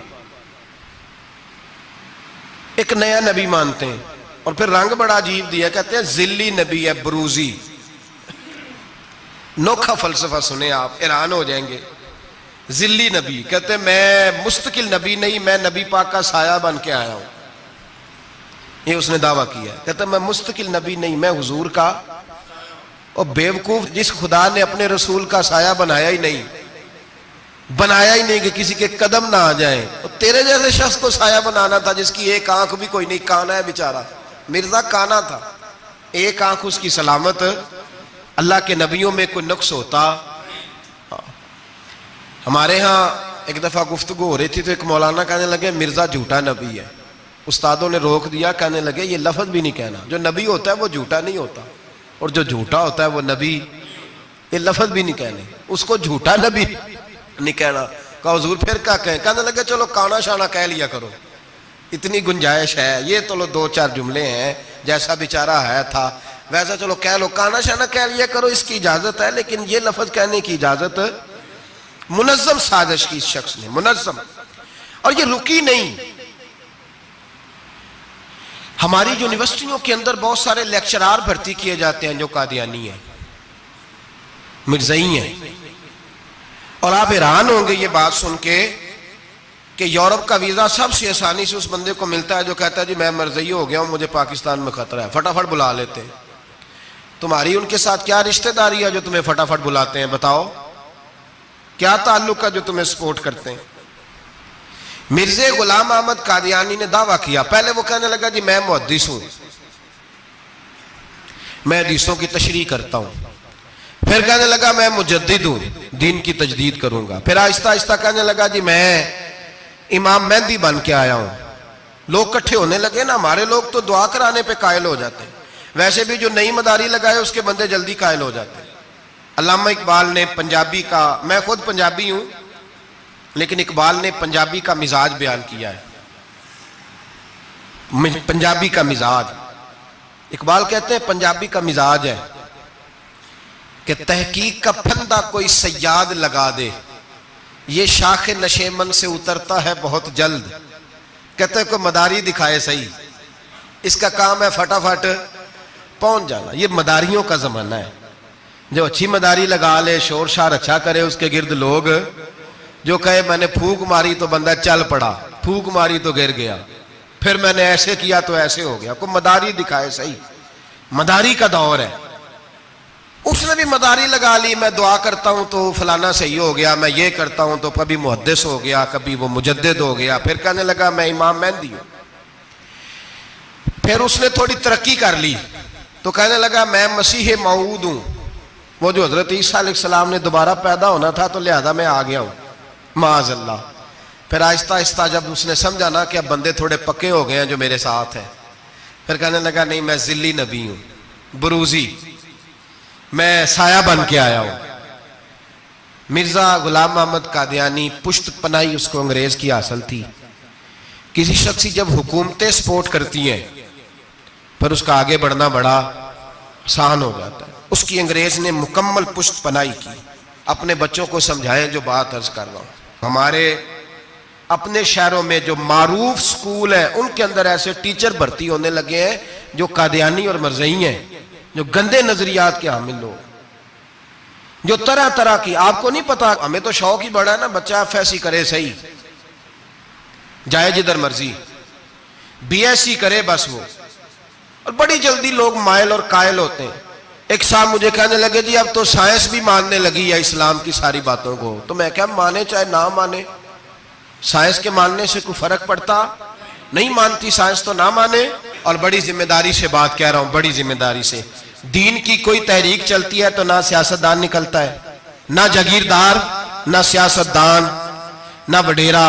एक नया नबी मानते हैं। और फिर रंग बड़ा अजीब दिया, कहते हैं जिल्ली नबी है, बरूजी। नोखा फलसफा सुने आप हैरान हो जाएंगे। जिल्ली नबी कहते हैं मैं मुस्तकिल नबी नहीं, मैं नबी पाक का साया बन के आया हूं, ये उसने दावा किया। कहता मैं मुस्तकिल नबी नहीं, मैं हुजूर का। और बेवकूफ, जिस खुदा ने अपने रसूल का साया बनाया ही नहीं कि किसी के कदम ना आ जाए, और तेरे जैसे शख्स को साया बनाना था जिसकी एक आंख भी कोई नहीं, काना है बेचारा, मिर्जा काना था, एक आंख उसकी सलामत। अल्लाह के नबियों में कोई नुक्स होता। हमारे यहाँ एक दफा गुफ्तगू हो रही थी तो एक मौलाना कहने लगे मिर्जा झूठा नबी है। उस्तादों ने रोक दिया, कहने लगे ये लफ्ज भी नहीं कहना, जो नबी होता है वो झूठा नहीं होता, और जो झूठा होता है वो नबी, ये लफ्ज भी नहीं कहने, उसको झूठा नबी नहीं कहना। कहा हुजूर फिर क्या कहें? कहने लगे चलो काना शाना कह लिया करो, इतनी गुंजाइश है, ये तो लो दो चार जुमले हैं, जैसा बेचारा है था वैसा चलो कह लो, काना शाना कह लिया करो, इसकी इजाजत है, लेकिन ये लफ्ज कहने की इजाजत मुनज्जम साजिश की इस शख्स ने, मुनज्जम। और ये रुकी नहीं, हमारी यूनिवर्सिटियों के अंदर बहुत सारे लेक्चरार भर्ती किए जाते हैं जो कादियानी है, मिर्जई हैं। और आप हैरान होंगे ये बात सुन के कि यूरोप का वीजा सबसे आसानी से उस बंदे को मिलता है जो कहता है जी मैं मिर्जई हो गया हूं, मुझे पाकिस्तान में खतरा है, फटाफट बुला लेते हैं। तुम्हारी उनके साथ क्या रिश्तेदारी है जो तुम्हें फटाफट बुलाते हैं? बताओ क्या ताल्लुक है जो तुम्हें सपोर्ट करते हैं? मिर्जे गुलाम अहमद कादियानी ने दावा किया, पहले वो कहने लगा जी मैं मुहद्दिस हूं, मैं हदीसों की तशरीह करता हूं। फिर कहने लगा मैं मुजद्दिद हूं, दीन की तजदीद करूंगा। फिर आहिस्ता आहिस्ता कहने लगा जी मैं इमाम मेहंदी बन के आया हूं। लोग इकट्ठे होने लगे ना, हमारे लोग तो दुआ कराने पे कायल हो जाते हैं, वैसे भी जो नई मदारी लगाए उसके बंदे जल्दी कायल हो जाते हैं। अल्लामा इकबाल ने पंजाबी का, मैं खुद पंजाबी हूं लेकिन इकबाल ने पंजाबी का मिजाज बयान किया है। पंजाबी का मिजाज, इकबाल कहते हैं पंजाबी का मिजाज है कि तहकीक का फंदा कोई सयाद लगा दे, ये शाख नशेमन से उतरता है बहुत जल्द। कहते हैं कोई मदारी दिखाए सही, इसका काम है फटाफट पहुंच जाना। ये मदारियों का जमाना है, जो अच्छी मदारी लगा ले, शोर शार अच्छा करे, उसके गिर्द लोग, जो कहे मैंने फूक मारी तो बंदा चल पड़ा, फूक मारी तो गिर गया, फिर मैंने ऐसे किया तो ऐसे हो गया। कोई मदारी दिखाए सही, मदारी का दौर है। उसने भी मदारी लगा ली, मैं दुआ करता हूं तो फलाना सही हो गया, मैं ये करता हूं तो कभी मुहद्दिस हो गया, कभी वो मुजद्दिद हो गया। फिर कहने लगा मैं इमाम मेहंदी हूं। फिर उसने थोड़ी तरक्की कर ली तो कहने लगा मैं मसीह मऊद हूं, वो जो हजरत ईसा अलैहिस्सलाम ने दोबारा पैदा होना था तो लिहाजा मैं आ गया हूं, माअज़ल्लाह। फिर आहिस्ता आहिस्ता जब उसने समझा ना कि अब बंदे थोड़े पक्के हो गए हैं जो मेरे साथ हैं, फिर कहने लगा नहीं मैं जिल्ली नबी हूं, बुरूजी, मैं साया बन के आया हूं। मिर्जा गुलाम अहमद कादियानी, पुश्त पनाही उसको अंग्रेज की हासिल थी। किसी शख्स जब हुकूमतें सपोर्ट करती हैं फिर उसका आगे बढ़ना बड़ा आसान हो जाता है। उसकी अंग्रेज ने मुकम्मल पुश्त पनाही की। अपने बच्चों को समझाएं जो बात अर्ज कर रहा हूं। हमारे अपने शहरों में जो मारूफ स्कूल है उनके अंदर ऐसे टीचर भर्ती होने लगे हैं जो कादियानी और मरज़ई हैं, जो गंदे नजरियात के हामिल लोग, जो तरह तरह की, आपको नहीं पता, हमें तो शौक ही बड़ा है ना, बच्चा फैसी करे सही, जाए जिधर मर्जी, BSc करे बस वो। और बड़ी जल्दी लोग मायल और कायल होते हैं। एक साहब मुझे कहने लगे जी अब तो साइंस भी मानने लगी है इस्लाम की सारी बातों को। तो मैं क्या, माने चाहे ना माने, साइंस के मानने से कोई फर्क पड़ता? नहीं मानती साइंस तो ना माने। और बड़ी जिम्मेदारी से बात कह रहा हूं, बड़ी जिम्मेदारी से। दीन की कोई तहरीक चलती है तो ना सियासतदान निकलता है, ना जागीरदार, ना सियासतदान, ना वडेरा,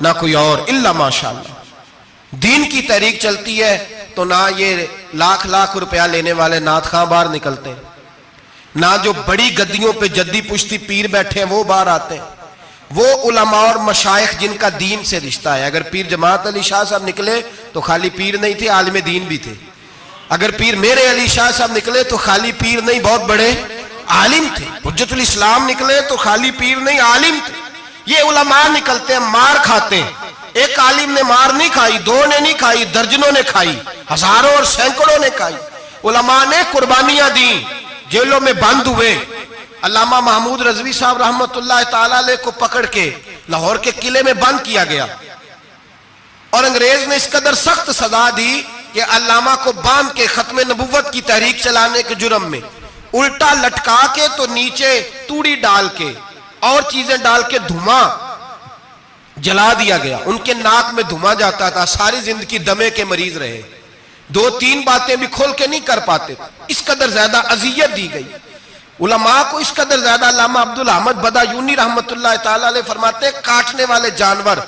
ना कोई और, इल्ला माशाअल्लाह। दीन की तहरीक चलती है तो ना ये लाख लाख रुपया लेने वाले नाथ खां बाहर निकलते हैं, ना जो बड़ी गद्दियों पे जद्दी पुश्ती पीर बैठे हैं वो बाहर आते हैं। वो उलमा और मशाइख जिनका दीन से रिश्ता है। अगर पीर जमात अली शाह साहब निकले तो खाली पीर नहीं थे, आलिम दीन भी थे। अगर पीर मेरे अली शाह साहब निकले तो खाली पीर नहीं, बहुत बड़े आलिम थे। हुज्जतुल इस्लाम निकले तो खाली पीर नहीं, आलिम थे। ये उलमा निकलते हैं, मार खाते हैं। एक आलिम ने मार नहीं खाई, दो ने नहीं खाई, दर्जनों ने खाई, हजारों और सैकड़ों ने खाई। उलमा ने कुर्बानियां दी, जेलों में बंद हुए। अल्लामा महमूद रजवी साहब रहमतुल्लाह ताला अलैह को पकड़ के लाहौर के किले में बंद किया गया और अंग्रेज ने इस कदर सख्त सजा दी कि अल्लामा को बांध के खत्म नबुव्वत की तहरीक चलाने के जुर्म में उल्टा लटका के तो नीचे तूड़ी डाल के और चीजें डाल के धुआं जला दिया गया। उनके नाक में धुआं जाता था, सारी जिंदगी दमे के मरीज रहे, 2-3 बातें भी खोल के नहीं कर पाते। इस कदर ज्यादा अजियत दी गई उलमा को, इस कदर ज्यादा। अल्लामा अब्दुल अहमद बदायूनी रहमतुल्लाह ताला अलैह फरमाते, काटने वाले जानवर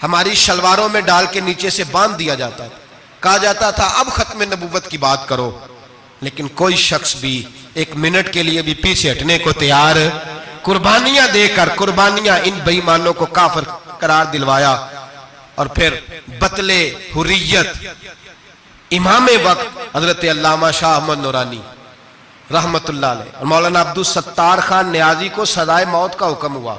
हमारी शलवारों में डाल के नीचे से बांध दिया जाता था। कहा जाता था अब खत्म नबुव्वत की बात करो, लेकिन कोई शख्स भी एक मिनट के लिए भी पीछे हटने को तैयार, कुर्बानियां देकर, कुर्बानियां इन बेईमानों को काफिर करार दिलवाया। और फिर बतले हुर्रियत इमाम वक्त हजरत अल्लामा शाह अहमद नूरानी रहमतुल्लाह अलैह और मौलाना अब्दुल सत्तार खान न्याजी को सजाए मौत का हुक्म हुआ।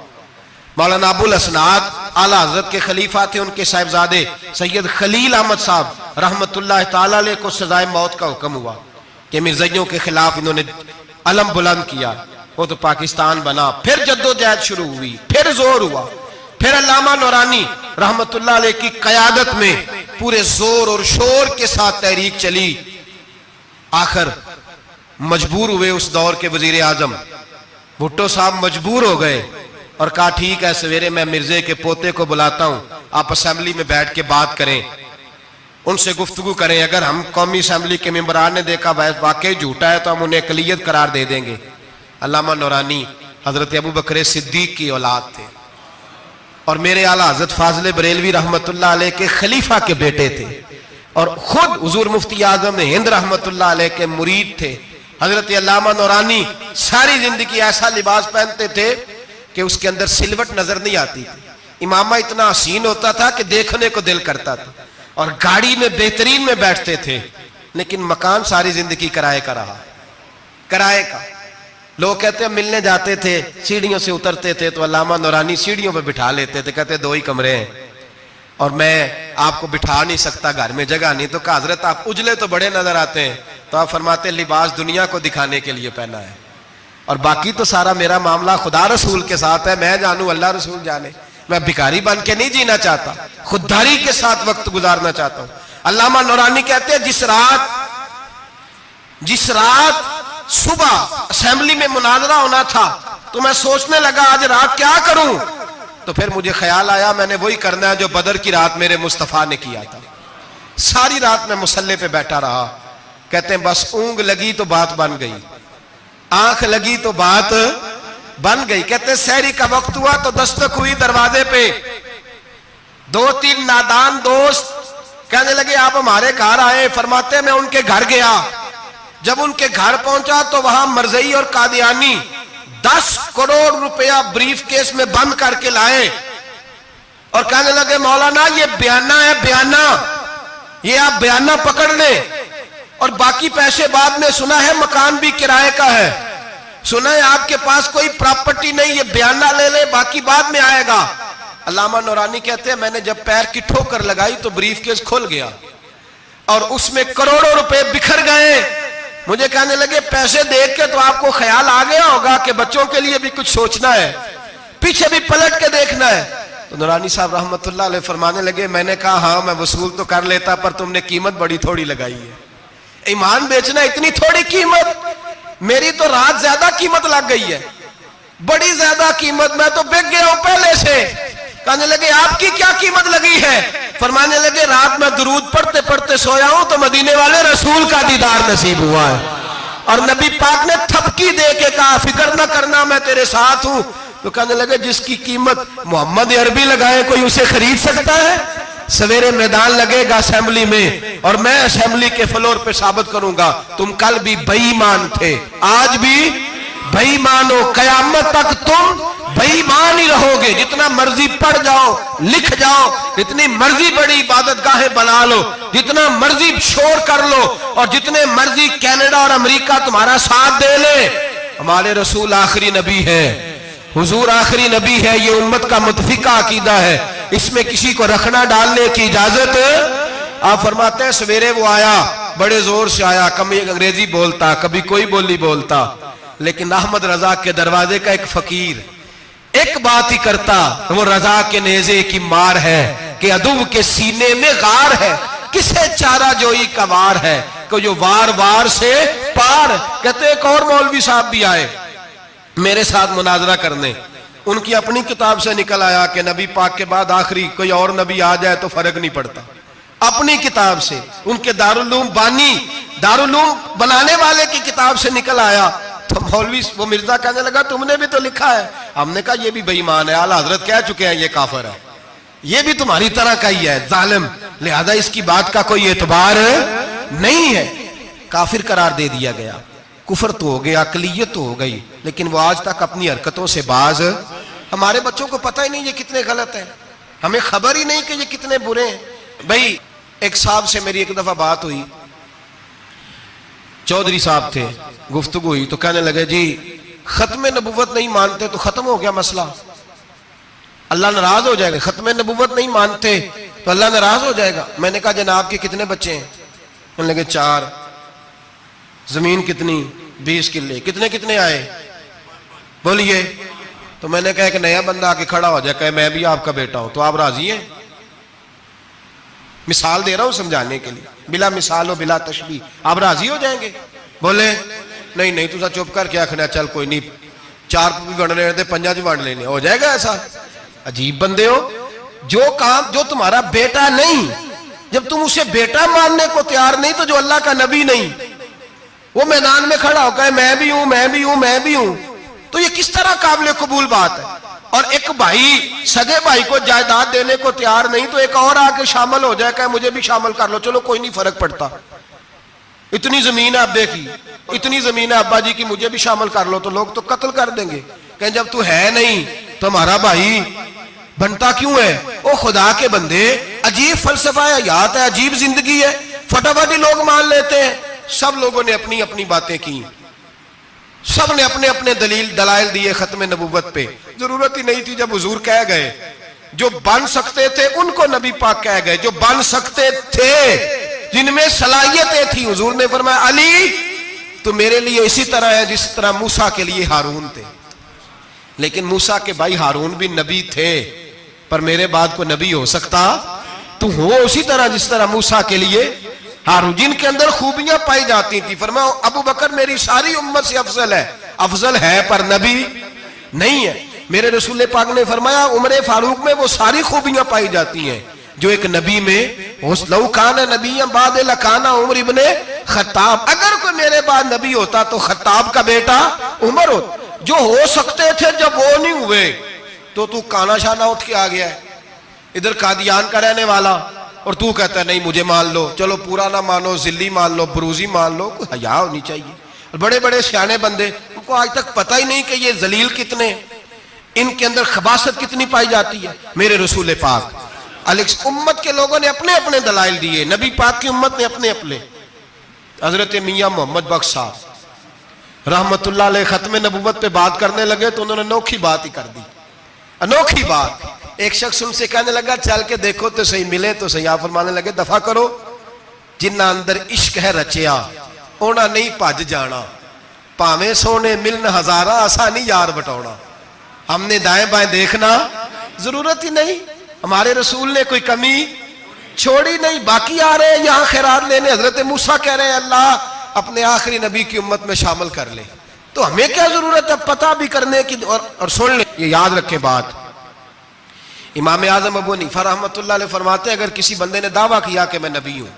मौलाना अबुल असनाद आला हजरत के खलीफा थे, उनके साहिबजादे सैयद खलील अहमद साहब रहमतुल्लाह ताला अलैह को सजाए मौत का हुक्म हुआ कि मिर्ज़ाइयों के खिलाफ इन्होंने अलम बुलंद किया। वो तो पाकिस्तान बना, फिर जद्दोजहद शुरू हुई, फिर जोर हुआ, फिर अल्लामा नूरानी रहमतुल्लाह अलैह की क़यादत में पूरे जोर और शोर के साथ तहरीक चली। आखिर मजबूर हुए उस दौर के वजीर आजम भुट्टो साहब मजबूर हो गए और कहा ठीक है, सवेरे मैं मिर्जे के पोते को बुलाता हूं, आप असेंबली में बैठ के बात करें, उनसे गुफ्तगू करें। अगर हम कौमी असेंबली के मेंबरान ने देखा वाकई झूठा है तो हम उन्हें अकलियत करार दे देंगे। अल्लामा नूरानी हजरत अबू बकर सिद्दीक की औलाद थे और मेरे आला हजरत फाजिल बरेलवी रहमतुल्लाह अलैह के खलीफा के बेटे थे और खुद हुजूर मुफ्ती आजम हिंद रहमतुल्लाह अलैह के मुरीद थे। हजरत अल्लामा नूरानी सारी जिंदगी ऐसा लिबास पहनते थे कि उसके अंदर सिलवट नजर नहीं आती थी। इमामा इतना हसीन होता था कि देखने को दिल करता था और गाड़ी में बेहतरीन में बैठते थे, लेकिन मकान सारी जिंदगी किराए का रहा, किराए का। लोग कहते हैं मिलने जाते थे, सीढ़ियों से उतरते थे तो अल्लामा नूरानी सीढ़ियों पे बिठा लेते थे, कहते 2 ही कमरे हैं और मैं आपको बिठा नहीं सकता, घर में जगह नहीं। तो कहा हजरत आप उजले तो बड़े नजर आते हैं, तो आप फरमाते लिबास दुनिया को दिखाने के लिए पहना है और बाकी तो सारा मेरा मामला खुदा रसूल के साथ है, मैं जानू अल्लाह रसूल जाने। मैं भिखारी बन के नहीं जीना चाहता, खुददारी के साथ वक्त गुजारना चाहता हूं। अल्लामा नूरानी कहते हैं जिस रात सुबह असेंबली में मुनाजरा होना था तो मैं सोचने लगा आज रात क्या करूं, तो फिर मुझे ख्याल आया मैंने वही करना है जो बदर की रात मेरे मुस्तफा ने किया था। सारी रात मैं मुसल्ले पे बैठा रहा। कहते हैं बस ऊंग लगी तो बात बन गई, आंख लगी तो बात बन गई। कहते सहरी का वक्त हुआ तो दस्तक हुई दरवाजे पे, 2-3 नादान दोस्त कहने लगे आप हमारे घर आए। फरमाते मैं उनके घर गया, जब उनके घर पहुंचा तो वहां मरज़ई और कादियानी 10 करोड़ रुपया ब्रीफ केस में बंद करके लाए और कहने लगे मौलाना ये बयाना है, बयाना, ये आप बयाना पकड़ लें और बाकी पैसे बाद में, सुना है मकान भी किराए का है, सुना है आपके पास कोई प्रॉपर्टी नहीं, ये बयाना ले ले, बाकी बाद में आएगा। अल्लामा नूरानी कहते हैं मैंने जब पैर की ठोकर लगाई तो ब्रीफ केस खुल गया और उसमें करोड़ों रुपए बिखर गए। मुझे कहने लगे पैसे देख के तो आपको ख्याल आ गया होगा कि बच्चों के लिए भी कुछ सोचना है, पीछे भी पलट के देखना है, तो नूरानी साहब रहमतुल्लाह अलैह फरमाने लगे, मैंने कहा हाँ मैं वसूल तो कर लेता, पर तुमने कीमत बड़ी थोड़ी लगाई है। ईमान बेचना इतनी थोड़ी कीमत, मेरी तो रात ज्यादा कीमत लग गई है, बड़ी ज्यादा कीमत, मैं तो बिक गया हूं पहले से। कहने लगे आपकी क्या कीमत लगी है? फरमाने लगे रात में दुरूद पढ़ते पढ़ते सोया हूं तो मदीने वाले रसूल का दीदार नसीब हुआ है, और नबी पाक ने थपकी दे के कहा फिक्र न करना मैं तेरे साथ हूं। तो कहने लगे जिसकी कीमत मोहम्मद अरबी लगाए कोई उसे खरीद सकता है? सवेरे मैदान लगेगा असेंबली में, और मैं असेंबली के फ्लोर पे साबित करूंगा तुम कल भी बेईमान थे, आज भी बेईमान हो, कयामत तक तुम बेईमान ही रहोगे। जितना मर्जी पढ़ जाओ, लिख जाओ, जितनी मर्जी बड़ी इबादत गाहें बना लो, जितना मर्जी शोर कर लो, और जितने मर्जी कनाडा और अमेरिका तुम्हारा साथ दे ले, हमारे रसूल आखिरी नबी है, हुजूर आखिरी नबी है। ये उम्मत का मुतफिका अकीदा है, इसमें किसी को रखना डालने की इजाजत। आप फरमाते हैं सवेरे वो आया, बड़े जोर से आया, कभी अंग्रेजी बोलता, कभी कोई बोली बोलता, लेकिन अहमद रजा के दरवाजे का एक फकीर एक बात ही करता, वो रजा के नेजे की मार है कि अदुव के सीने में गार है, किसे चारा जोई का वार है कि जो वार वार से पार। कहते एक और मौलवी साहब भी आए मेरे साथ मुनाजरा करने, उनकी अपनी किताब से निकल आया कि नबी पाक के बाद आखिरी कोई और नबी आ जाए तो फर्क नहीं पड़ता। अपनी किताब से, उनके दारुल उलूम बनाने वाले की किताब से निकल आया। तो मौलवी वो मिर्जा कहने लगा तुमने भी तो लिखा है। हमने कहा ये भी बेईमान है, आला हजरत कह चुके हैं ये काफिर है, ये भी तुम्हारी तरह का ही है जालिम, लिहाजा इसकी बात का कोई एतबार नहीं है। काफिर करार दे दिया गया, कुफर तो हो गया, अकलियत तो हो गई, लेकिन वो आज तक अपनी हरकतों से बाज। हमारे बच्चों को पता ही नहीं ये कितने गलत है, हमें खबर ही नहीं कि ये कितने बुरे हैं। भाई एक साहब से मेरी एक दफा बात हुई, चौधरी साहब थे, गुफ्तगू हुई तो कहने लगे जी खत्म नबुव्वत नहीं मानते तो खत्म हो गया मसला, अल्लाह नाराज हो जाएगा। खत्म नबुव्वत नहीं मानते तो अल्लाह नाराज हो जाएगा। मैंने कहा जनाब के कितने बच्चे हैं? कहने लगे 4। जमीन कितनी? 20 किले। कितने कितने आए बोलिए? तो मैंने कहा एक नया बंदा आके खड़ा हो जाए, कहे मैं भी आपका बेटा हूं, तो आप राजी हैं? मिसाल दे रहा हूं समझाने के लिए, बिला मिसाल हो बिला तशबीह, आप राजी हो जाएंगे? बोले नहीं नहीं तुझा चुप कर क्या खड़ा, चल कोई नहीं 4 भी वंड लेने थे 5 च वंड लेने, हो जाएगा ऐसा? अजीब बंदे हो, जो काम जो तुम्हारा बेटा नहीं, जब तुम उसे बेटा मानने को तैयार नहीं, तो जो अल्लाह का नबी नहीं वो मैदान में खड़ा होकर मैं भी हूं मैं भी हूं मैं भी हूं, तो ये किस तरह काबिल कबूल बात है? और एक भाई सगे भाई को जायदाद देने को तैयार नहीं, तो एक और आके शामिल हो जाए, कहे मुझे भी शामिल कर लो, चलो कोई नहीं फर्क पड़ता, इतनी जमीन है अब्बे की, इतनी जमीन है अब्बा जी की, मुझे भी शामिल कर लो, तो लोग तो कत्ल कर देंगे। कहें जब तू है नहीं तो हमारा भाई बनता क्यों है? ओ खुदा के बंदे, अजीब फलसफा है, हयात है, अजीब जिंदगी है, फटाफट लोग मान लेते हैं। सब लोगों ने अपनी अपनी बातें की, सब ने अपने अपने दलाइल दिए खत्म नबुव्वत पे। जरूरत ही नहीं थी, जब हुजूर कह गए, जो बन सकते थे उनको नबी पाक कह गए, जो बन सकते थे, जिनमें सलाहियतें थी, हुजूर ने फरमाया अली तो मेरे लिए इसी तरह है जिस तरह मूसा के लिए हारून थे। लेकिन मूसा के भाई हारून भी नबी थे, पर मेरे बाद को नबी हो सकता तू हो उसी तरह जिस तरह मूसा के लिए हारून, जिनके अंदर खूबियां पाई जाती थी। फरमाया अबू बकर मेरी सारी उम्मत से अफजल है पर नबी नहीं है। मेरे रसूल पाक ने फरमाया उमर फारूक में वो सारी खूबियां पाई जाती हैं जो एक नबी में हो। लौ काना नबी बाद लकाना उमर इब्ने खत्ताब, अगर कोई मेरे बाद नबी होता तो खत्ताब का बेटा उमर होता। जो हो सकते थे जब वो नहीं हुए, तो तू काना शाना उठ के आ गया है, इधर कादियान का रहने वाला, और तू कहता है नहीं मुझे मान लो, चलो पूरा ना मानो, जिल्ली मान लो, बरूजी मान लो, कोई हया होनी चाहिए। बड़े बड़े सियाने बंदे, उनको आज तक पता ही नहीं कि ये जलील कितने, इनके अंदर खबासत कितनी पाई जाती है। मेरे रसूल पाक उम्मत के लोगों ने अपने अपने दलाइल दिए, नबी पाक की उम्मत ने अपने अपने। हजरत मियां मोहम्मद बख्श साहब रहमतुल्लाह अलैह खत्म नबुव्वत पे बात करने लगे तो उन्होंने अनोखी बात ही कर दी, अनोखी बात। एक शख्स उनसे कहने लगा चल के देखो तो सही, मिले तो सही। आप फरमाने लगे दफा करो, जिन्ना अंदर इश्क है रचिया ओना नहीं भज जाना, भावे सोने मिलन हजारा असा नहीं यार बटाना। हमने दाएं बाएं देखना जरूरत ही नहीं। हमारे रसूल ने कोई कमी छोड़ी नहीं। बाकी आ रहे हैं यहां खैरात लेने, हजरत मूसा कह रहे हैं अल्लाह अपने आखिरी नबी की उम्मत में शामिल कर ले, तो हमें क्या जरूरत है पता भी करने की। और सुन ले, ये याद रखें बात, इमाम आजम अबू हनीफा रहमतुल्लाह अलैह फरमाते हैं, अगर किसी बंदे ने दावा किया कि मैं नबी हूं,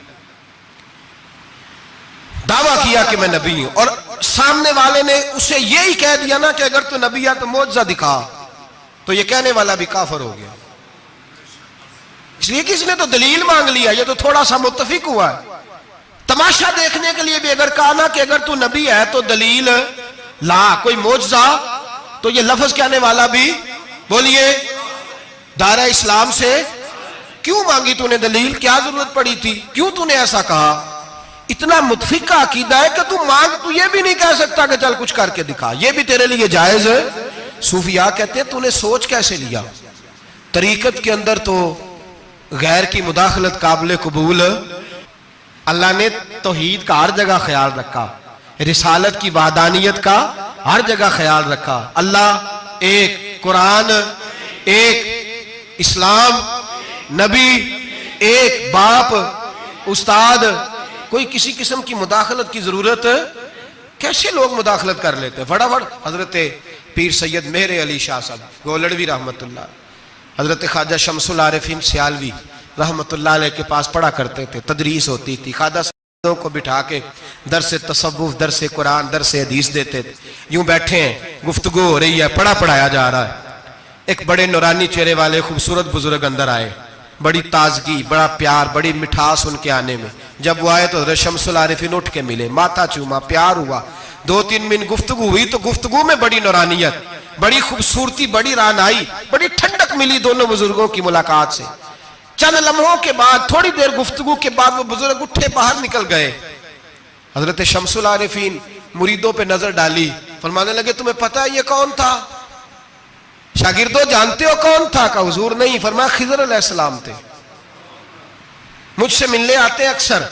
दावा किया कि मैं नबी हूं, और सामने वाले ने उसे यही कह दिया ना कि अगर तू नबी है तो मौजज़ा दिखा, तो ये कहने वाला भी काफिर हो गया। इसलिए कि इसने तो दलील मांग लिया, ये तो थोड़ा सा मुत्तफिक हुआ है। तमाशा देखने के लिए भी अगर कहा ना कि अगर तू नबी है तो दलील ला, कोई मौजज़ा, तो ये लफ्ज कहने वाला भी, बोलिए, दायरा इस्लाम से क्यों मांगी तूने दलील, क्या जरूरत पड़ी थी, क्यों तूने ऐसा कहा। इतना मुतफिक का अकीदा है कि तू मांग, तू ये भी नहीं कह सकता कि चल कुछ करके दिखा, ये भी तेरे लिए जायज है। सूफिया कहते हैं तूने सोच कैसे लिया, तरीकत के अंदर तो गैर की मुदाखलत काबिल कबूल। अल्लाह ने तौहीद का हर जगह ख्याल रखा, रिसालत की वादानियत का हर जगह ख्याल रखा। अल्लाह एक, कुरान एक, इस्लाम, नबी एक, बाप, उस्ताद, कोई किसी किस्म की मुदाखलत की जरूरत, कैसे लोग मुदाखलत कर लेते हैं फटाफट। हजरत पीर सैयद मेहर अली शाह साहब गोलड़वी रहमतुल्लाह, हजरत ख्वाजा शमसुल आरिफीन सियालवी रहमतुल्लाह अलैह के पास पढ़ा करते थे, तदरीस होती थी। ख्वाजा को बिठा के दरसे तसव्वुफ, दरसे कुरान, दरसे हदीस देते थे। यूं बैठे हैं, गुफ्तगू हो रही है, पढ़ाया जा रहा है। एक बड़े नूरानी चेहरे वाले खूबसूरत बुजुर्ग अंदर आए, बड़ी ताजगी, बड़ा प्यार, बड़ी मिठास उनके आने में। जब वो आए तो हज़रत शमसुल आरिफीन उठ के मिले, माथा चूमा, प्यार हुआ, 2-3 मिनट गुफ्तगू हुई, तो गुफ्तगू में बड़ी नूरानियत, बड़ी खूबसूरती, बड़ी रानाई, बड़ी ठंडक मिली दोनों बुजुर्गों की मुलाकात से। चंद लम्हों के बाद, थोड़ी देर गुफ्तगू के बाद वो बुजुर्ग उठे, बाहर निकल गए। हजरत शमसुल आरिफीन मुरीदों पे नजर डाली, फरमाने लगे तुम्हें पता है ये कौन था? शागिर्दों जानते हो कौन था? का हुजूर नहीं। फरमाया खिज़र अलैहिस्सलाम थे, मुझसे मिलने आते अक्सर,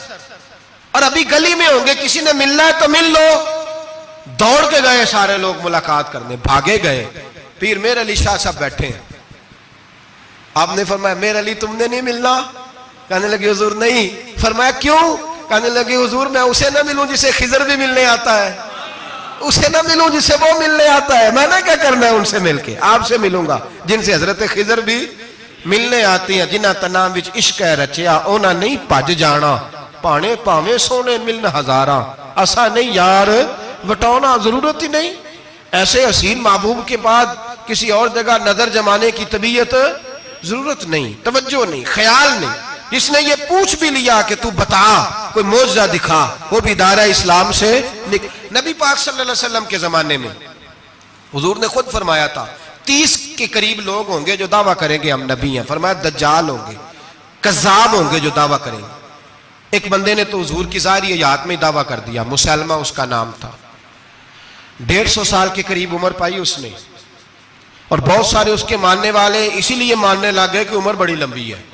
और अभी गली में होंगे, किसी ने मिलना है तो मिल लो। दौड़ के गए सारे लोग मुलाकात करने, भागे गए। पीर मेहर अली शाह साहब बैठे हैं। आपने फरमाया मेहर अली तुमने नहीं मिलना? कहने लगे हुजूर नहीं। फरमाया क्यों? कहने लगे हुजूर मैं उसे ना मिलूं जिसे खिज़र भी मिलने आता है, उसे ना मिलूं जिससे वो मिलने आता है। मैंने क्या करना है उनसे मिलके? आपसे मिलूंगा जिनसे हजरत खिज़र भी मिलने आती हैं। जिन्हां तना विच इश्क है रचिया, उन्हां नहीं भज जाना, भाणे भावे सोने मिलन हजारा, असा नहीं यार वटाना, जरूरत ही नहीं। ऐसे हसीन महबूब के बाद किसी और जगह नजर जमाने की तबीयत जरूरत नहीं, तवज्जो नहीं, ख्याल नहीं। जिसने ये पूछ भी लिया कि तू बता, कोई मौजज़ा दिखा, वो भी दायरा इस्लाम से नबी पाक सल्लल्लाहु अलैहि वसल्लम के जमाने में हुजूर ने खुद फरमाया था 30 के करीब लोग होंगे जो दावा करेंगे हम नबी हैं। फरमाया दज्जाल होंगे, कज़्ज़ाब होंगे जो दावा करेंगे। एक बंदे ने तो हुजूर की ज़ाहिर हयात में दावा कर दिया, मुसलमा उसका नाम था। 150 साल के करीब उम्र पाई उसने, और बहुत सारे उसके मानने वाले इसीलिए मानने लग गए कि उम्र बड़ी लंबी है।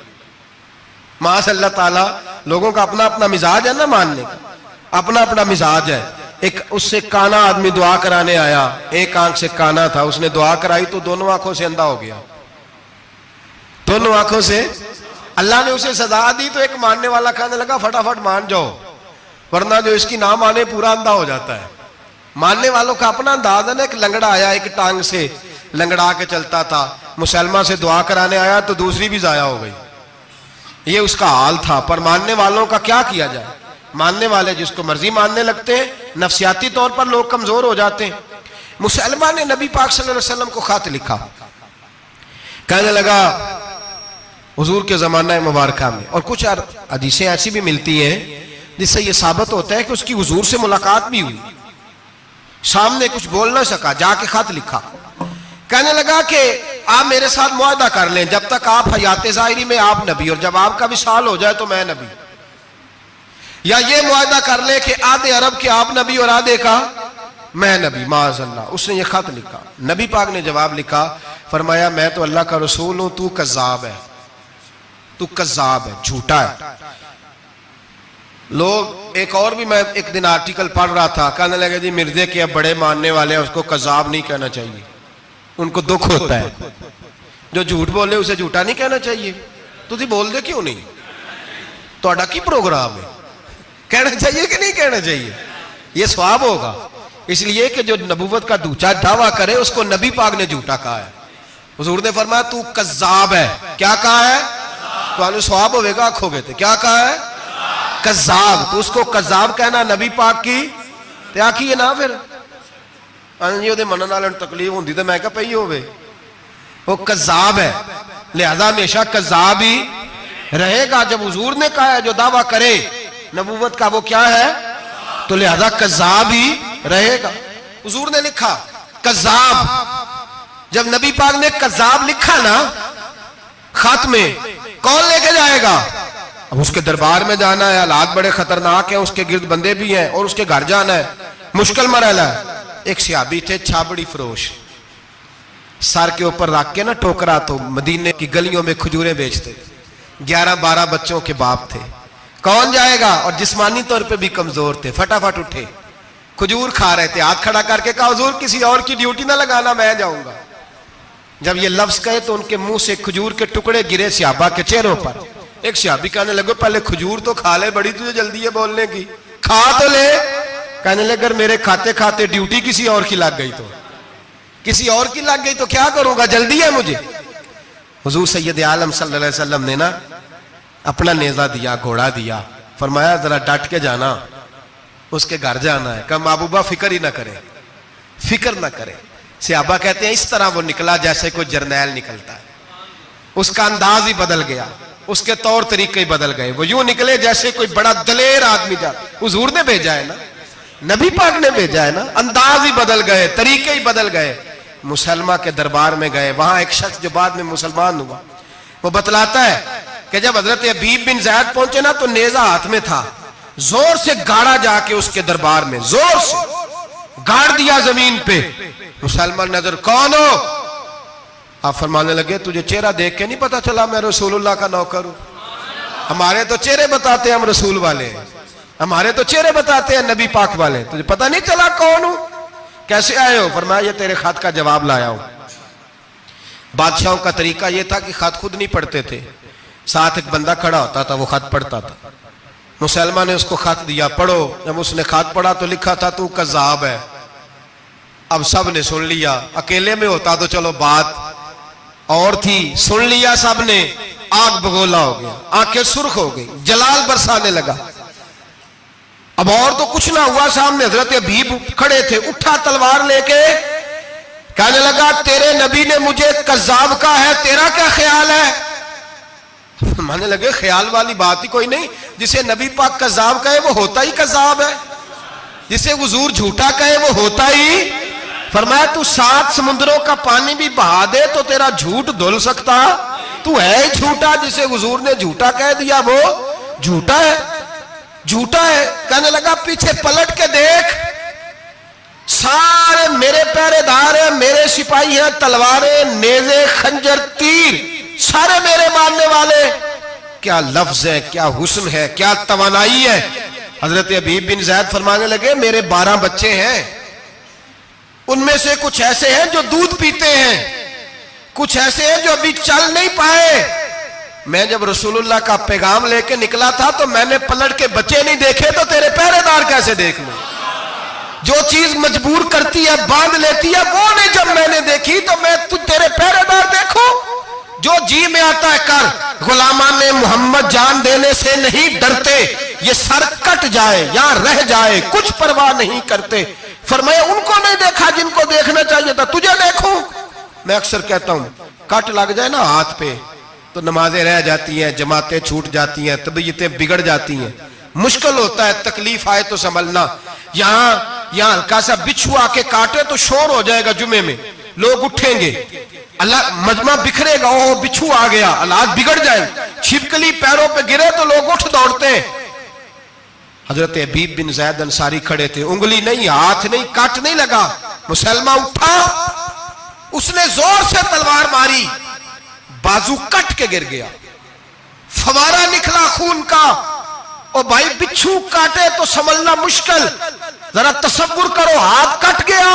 माशाअल्लाह ताला, लोगों का अपना अपना मिजाज है ना, मानने का अपना अपना मिजाज है। एक उससे काना आदमी दुआ कराने आया, एक आंख से काना था, उसने दुआ कराई तो दोनों आंखों से अंधा हो गया, दोनों आंखों से। अल्लाह ने उसे सजा दी तो एक मानने वाला कहने लगा फटाफट मान जाओ, वरना जो इसकी ना माने पूरा अंधा हो जाता है। मानने वालों का अपना अंदाज है ना। एक लंगड़ा आया, एक टांग से लंगड़ा के चलता था, मुसलमान से दुआ कराने आया तो दूसरी भी जाया हो गई। ये उसका हाल था। पर मानने वालों का क्या किया जाए? मानने वाले जिसको मर्जी मानने लगते हैं, नफसियाती तौर पर लोग कमजोर हो जाते हैं। मुसलमान ने नबी पाक सल्लल्लाहु अलैहि वसल्लम को खत लिखा, कहने लगा हुजूर के जमाना मुबारका में, और कुछ हदीसें ऐसी भी मिलती हैं जिससे यह साबित होता है कि उसकी हुजूर से मुलाकात भी हुई, सामने कुछ बोल ना सका, जाके खत लिखा। कहने लगा कि आप मेरे साथ मुआहदा कर लें, जब तक आप हयात ज़ाहिरी में आप नबी, और जब आपका विसाल हो जाए तो मैं नबी। या ये मुआहदा कर ले कि आधे अरब के आप नबी और आधे का मैं नबी। माज़अल्लाह, उसने ये खत लिखा। नबी पाक ने जवाब लिखा, फरमाया मैं तो अल्लाह का रसूल हूं, तू कज़्ज़ाब है, तू कज़्ज़ाब है, झूठा है। लोग एक और भी, मैं एक दिन आर्टिकल पढ़ रहा था, कहने लगे जी मिर्जे के अब बड़े मानने वाले हैं, उसको कज़्ज़ाब नहीं कहना चाहिए, उनको दुख होता है। जो झूठ बोले उसे झूठा नहीं कहना चाहिए? तुसी बोल दे क्यों नहीं? तो की प्रोग्राम है, कहना चाहिए कि नहीं कहना चाहिए? ये स्वाब होगा। इसलिए कि जो नबूवत का झूठा दावा करे उसको नबी पाक ने झूठा कहा है। हुजूर ने फरमाया तू कज़्ज़ाब है। क्या कहा है? तो स्वाब होगा आखोगे तो क्या कहा है? कज़्ज़ाब। तो उसको कज़्ज़ाब कहना नबी पाक की क्या की है ना? फिर जी मनने वाले तकलीफ होंगी तो मैं क्या पई होवे, वो कज़्ज़ाब है, लिहाजा हमेशा कज़्ज़ाब ही रहेगा। जब हुजूर ने कहा है जो दावा करे नबूवत का वो क्या है, तो लिहाजा कज़्ज़ाब ही रहेगा। हुजूर ने लिखा कज़्ज़ाब। जब नबी पाक ने कज़्ज़ाब लिखा ना खत में, कौन लेके जाएगा? अब उसके दरबार में जाना है, हालात बड़े खतरनाक है, उसके गिर्द बंदे भी हैं और उसके घर जाना है, मुश्किल मरहला है। एक सहाबी थे छाबड़ी फरोश, सर के ऊपर रख के ना टोकरा, तो मदीने की गलियों में खजूरें बेचते, 11-12 बच्चों के बाप थे। कौन जाएगा? और जिस्मानी तौर पे भी कमजोर थे। फटाफट उठे, खजूर खा रहे थे, हाथ खड़ा करके कहा हुजूर किसी और की ड्यूटी ना लगाना, मैं जाऊंगा। जब ये लफ्ज कहे तो उनके मुंह से खजूर के टुकड़े गिरे सहाबा के चेहरों पर। एक सहाबी कहने लगे पहले खजूर तो खा ले, बड़ी तुझे जल्दी है बोलने की, खा तो ले। कहने लगे अगर मेरे खाते खाते ड्यूटी किसी और की लग गई, तो किसी और की लग गई तो क्या करूंगा, जल्दी है मुझे। हुजूर सैयद आलम सल्लल्लाहु अलैहि वसल्लम ने ना अपना नेजा दिया, घोड़ा दिया, फरमाया जरा डट के जाना, उसके घर जाना है। कहा महबूबा फिक्र ही ना करे, फिक्र ना करे। सहाबा कहते हैं इस तरह वो निकला जैसे कोई जर्नैल निकलता है, उसका अंदाज ही बदल गया, उसके तौर तरीके ही बदल गए। वो यूं निकले जैसे कोई बड़ा दलेर आदमी जा, हुजूर ने भेजा है ना, नबी पाक ने भेजा है ना, अंदाज ही बदल गए, तरीके ही बदल गए। मुसलमा के दरबार में गए, वहां एक शख्स जो बाद में मुसलमान हुआ, वो बतलाता है कि जब हजरत हबीब बिन ज़ैद पहुंचे ना तो नेजा हाथ में था, जोर से गाड़ा जाके उसके दरबार में, जोर से गाड़ दिया जमीन पे। मुसलमान नजर, कौन हो? आप फरमाने लगे तुझे चेहरा देख के नहीं पता चला मैं रसूलुल्लाह का नौकर हूं? हमारे तो चेहरे बताते हैं हम रसूल वाले, हमारे तो चेहरे बताते हैं नबी पाक वाले, तुझे पता नहीं चला कौन हूं? कैसे आए हो? फरमाया ये तेरे खत का जवाब लाया हूं। बादशाहों का तरीका यह था कि खत खुद नहीं पढ़ते थे, साथ एक बंदा खड़ा होता था, वो खत पढ़ता था। मुसलमान ने उसको खत दिया, पढ़ो। जब उसने खत पढ़ा तो लिखा था तू कज़्ज़ाब है। अब सब ने सुन लिया, अकेले में होता तो चलो बात और थी, सुन लिया सब ने, आग बगोला हो गया, आंखें सुर्ख हो गई, जलाल बरसाने लगा। अब और तो कुछ ना हुआ, सामने हजरत हबीब खड़े थे, उठा तलवार लेके कहने लगा तेरे नबी ने मुझे कज़्ज़ाब कहा है, तेरा क्या ख्याल है? मानने लगे ख्याल वाली बात ही कोई नहीं, जिसे नबी पाक कज़्ज़ाब कहे वो होता ही कज़्ज़ाब है, जिसे हुजूर झूठा कहे वो होता ही। फरमाया तू 7 समुद्रों का पानी भी बहा दे तो तेरा झूठ धुल सकता, तू है ही झूठा, जिसे हुजूर ने झूठा कह दिया वो झूठा है, झूठा है। कहने लगा पीछे पलट के देख, सारे मेरे पहरेदार हैं, मेरे सिपाही हैं, तलवारें, नेज़े, खंजर, तीर सारे मेरे मानने वाले। क्या लफ्ज है, क्या हुस्न है, क्या तवानाई है। हजरत हबीब बिन ज़ैद फरमाने लगे मेरे 12 बच्चे हैं, उनमें से कुछ ऐसे हैं जो दूध पीते हैं, कुछ ऐसे हैं जो अभी चल नहीं पाए। मैं जब रसूलुल्लाह का पैगाम लेके निकला था तो मैंने पलट के बच्चे नहीं देखे, तो तेरे पहरेदार कैसे देख लूं? जो चीज मजबूर करती है, बांध लेती है, वो नहीं जब मैंने देखी तो मैं तेरे पहरेदार देखूं? जो जी में आता है कर, गुलामा ने मोहम्मद जान देने से नहीं डरते, ये सर कट जाए या रह जाए कुछ परवाह नहीं करते। फरमाया उनको नहीं देखा जिनको देखना चाहिए था, तुझे देखूं? मैं अक्सर कहता हूं कट लग जाए ना हाथ पे तो नमाजें रह जाती हैं, जमातें छूट जाती हैं, तबीयतें बिगड़ जाती हैं, मुश्किल होता है, तकलीफ आए तो संभलना। यहाँ हल्का सा बिच्छू आके काटे तो शोर हो जाएगा, जुमे में लोग उठेंगे, अल्लाह मजमा बिखरेगा, ओ बिच्छू आ गया, हालात बिगड़ जाए, छिपकली पैरों पे गिरे तो लोग उठ दौड़ते हैं। हजरत हबीब बिन ज़ैद अंसारी खड़े थे, उंगली नहीं, हाथ नहीं, काट नहीं लगा। मुसलमान उठा, उसने जोर से तलवार मारी, बाजू कट के गिर गया, फवारा निकला खून का। ओ भाई बिच्छू काटे तो संभलना मुश्किल, जरा तसव्वुर करो, हाथ कट गया।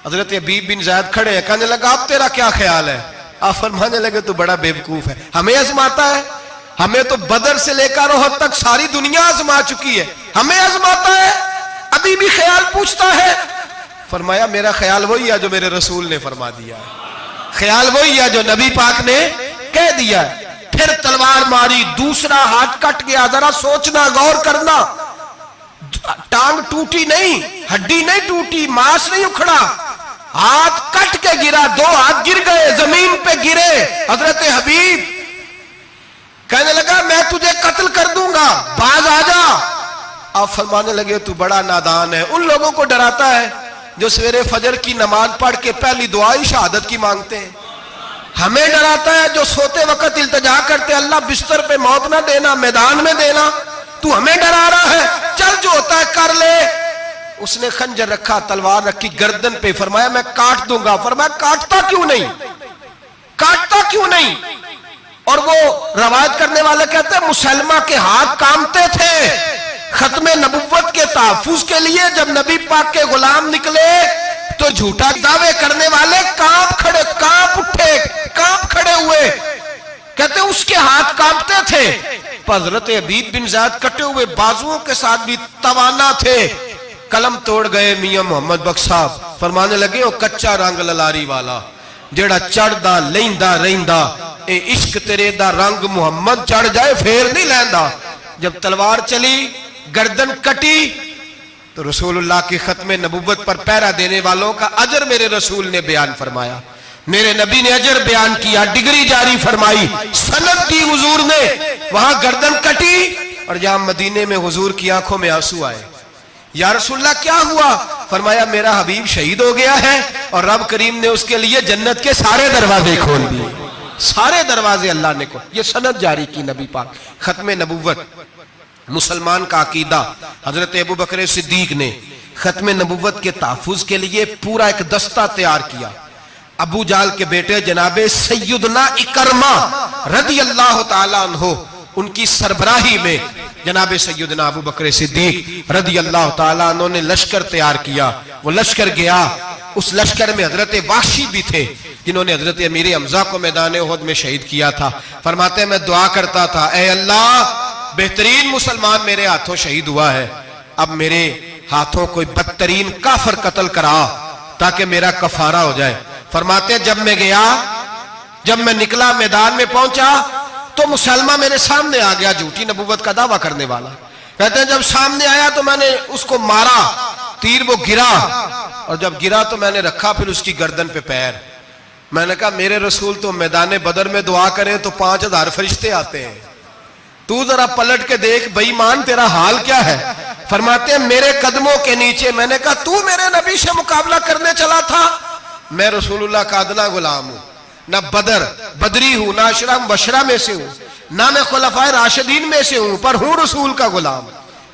हजरत हबीब बिन ज़ैद खड़े हैं, कहने लगा अब तेरा क्या ख्याल है? आप फरमाने लगे तो बड़ा बेवकूफ है, हमें आजमाता है? हमें तो बदर से लेकर ओहद तक सारी दुनिया आजमा चुकी है, हमें आजमाता है? अभी भी ख्याल पूछता है? फरमाया मेरा ख्याल वही है जो मेरे रसूल ने फरमा दिया है, ख्याल वही है जो नबी पाक ने कह दिया है। फिर तलवार मारी, दूसरा हाथ कट गया। जरा सोचना, गौर करना, टांग टूटी नहीं, हड्डी नहीं टूटी, मांस नहीं उखड़ा, हाथ कट के गिरा, दो हाथ गिर गए, जमीन पे गिरे। हजरत हबीब कहने लगा मैं तुझे कत्ल कर दूंगा, बाज आ जा। आप फरमाने लगे तू बड़ा नादान है। उन लोगों को डराता है जो सवेरे फजर की नमाज पढ़ के पहली दुआ ही शहादत की मांगते हैं। हमें डराता है जो सोते वक्त इल्तिजा करते अल्लाह बिस्तर पे मौत ना देना, मैदान में देना। तू हमें डरा रहा है, चल जो होता है कर ले। उसने खंजर रखा, तलवार रखी गर्दन पे, फरमाया मैं काट दूंगा। फरमाया काटता क्यों नहीं, काटता क्यों नहीं? और वो रवायत करने वाले कहते हैं मुसलमा के हाथ कांपते थे खत्मे नबुव्वत के तहफ्फुज के लिए। जब नबी पाक के गुलाम निकले तो झूठा दावे करने वाले कांप उठे, कांप खड़े हुए। कहते उसके हाथ कांपते थे। हजरत हबीब बिन ज़ैद कटे हुए बाजुओं के साथ भी तवाना थे। कलम तोड़ गए मियां मोहम्मद बख्श साहब। फरमाने लगे वो कच्चा रंग ललारी वाला जेड़ा चढ़दा लेंदा रहिंदा, ए इश्क तेरे दा रंग मुहम्मद चढ़ जाए फेर नहीं लैंदा। जब तलवार चली, गर्दन कटी, तो रसूलुल्लाह की खत्मे नबुव्वत पर पहरा देने वालों का अजर मेरे रसूल ने बयान फरमाया। मेरे नबी ने अजर बयान किया, डिग्री जारी फरमाई, सनद दी हुजूर ने। वहां गर्दन कटी और जहां मदीने में हुजूर की आंखों में आंसू आए। या रसूलल्लाह क्या हुआ? फरमाया मेरा हबीब शहीद हो गया है और रब करीम ने उसके लिए जन्नत के सारे दरवाजे खोल दिए, सारे दरवाजे अल्लाह ने खोल। ये सनद जारी की नबी पाक। खत्मे नबुव्वत मुसलमान का अकीदा हजरत अबू बकर सिद्दीक ने खत्मे नबुव्वत के तहफ्फुज के लिए पूरा एक दस्ता तैयार किया। अबू जाल के बेटे जनाबे सैयदना इकरमा रदी अल्लाह ताला अन्हो, उनकी सरबराही में जनाबे सैयदना अबू बकर सिद्दीक रदी अल्लाह ताला अन्हो ने लश्कर तैयार किया। वो लश्कर गया, उस लश्कर में हजरत वाशी भी थे जिन्होंने हजरत अमीर हमजा को मैदान उहद में शहीद किया था। फरमाते मैं दुआ करता था, ए अल्लाह बेहतरीन मुसलमान मेरे हाथों शहीद हुआ है, अब मेरे हाथों कोई बदतरीन काफिर कत्ल करा ताकि मेरा कफारा हो जाए। फरमाते जब मैं गया, जब मैं निकला, मैदान में पहुंचा तो मुसलमा मेरे सामने आ गया, झूठी नबुव्वत का दावा करने वाला। कहते हैं जब सामने आया तो मैंने उसको मारा, तीर वो गिरा, और जब गिरा तो मैंने रखा फिर उसकी गर्दन पे पैर। मैंने कहा मेरे रसूल तो मैदान बदर में दुआ करें तो 5000 फरिश्ते आते हैं, तू जरा पलट के देख बेईमान तेरा हाल क्या है। फरमाते हैं मेरे कदमों के नीचे। मैंने कहा तू मेरे नबी से मुकाबला करने चला था? मैं रसूलुल्लाह का अदना गुलाम हूं, ना बदरी हूं, ना अशरा बशरा में से हूं, ना मैं खुलफाए राशिदीन में से हूं, पर हूं रसूल का गुलाम।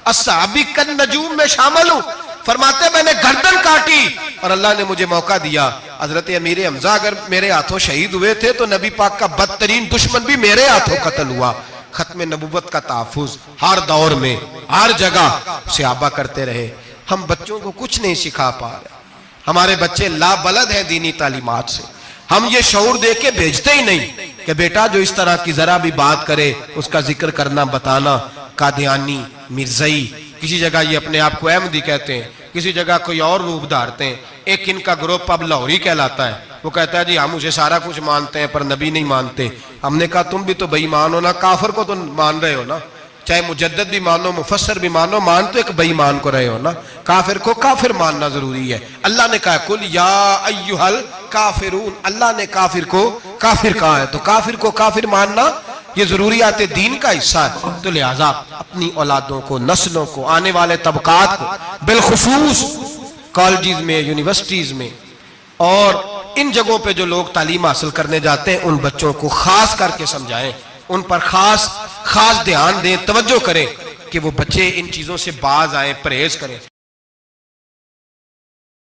अस्साबी कन नजूम में शामिल हूं। फरमाते मैंने गर्दन काटी और अल्लाह ने मुझे मौका दिया। हजरत अमीर हमजा अगर मेरे हाथों शहीद हुए थे तो नबी पाक का बदतरीन दुश्मन भी मेरे हाथों कत्ल हुआ। खत्मे नबुव्वत का तहफ्फुज हर दौर में हर जगह सहाबा करते रहे। हम बच्चों को कुछ नहीं सिखा पा रहे, हमारे बच्चे लाबलद हैं दीनी तालीमात से। हम ये शऊर दे के भेजते ही नहीं कि बेटा जो इस तरह की जरा भी बात करे उसका जिक्र करना, बताना। कादियानी, मिर्जई, किसी जगह ये अपने आप को अहमदी कहते हैं, किसी जगह कोई और रूप धारते हैं। एक इनका ग्रुप अब लाहौरी कहलाता है, वो कहता है जी हम उसे सारा कुछ मानते हैं पर नबी नहीं मानते। हमने कहा तुम भी तो बेईमान हो ना, काफिर को तो मान रहे हो ना, चाहे मुजद्दिद भी मानो, मुफस्सर भी मानो, मान तो एक बेईमान को रहे हो ना। काफिर को काफिर मानना जरूरी है। अल्लाह ने कहा कुल या अय्युहल काफिरून, अल्लाह ने काफिर को काफिर कहा है तो काफिर को काफिर मानना ये जरूरियात दीन का हिस्सा है। तो लिहाजा अपनी औलादों को, नस्लों को, आने वाले तबकात को, बिलखुसूस कॉलेज में, यूनिवर्सिटीज में और इन जगहों पे जो लोग तालीम हासिल करने जाते हैं उन बच्चों को खास करके समझाएं, उन पर खास ध्यान दें, तवज्जो करें कि वो बच्चे इन चीजों से बाज आए, परहेज करें।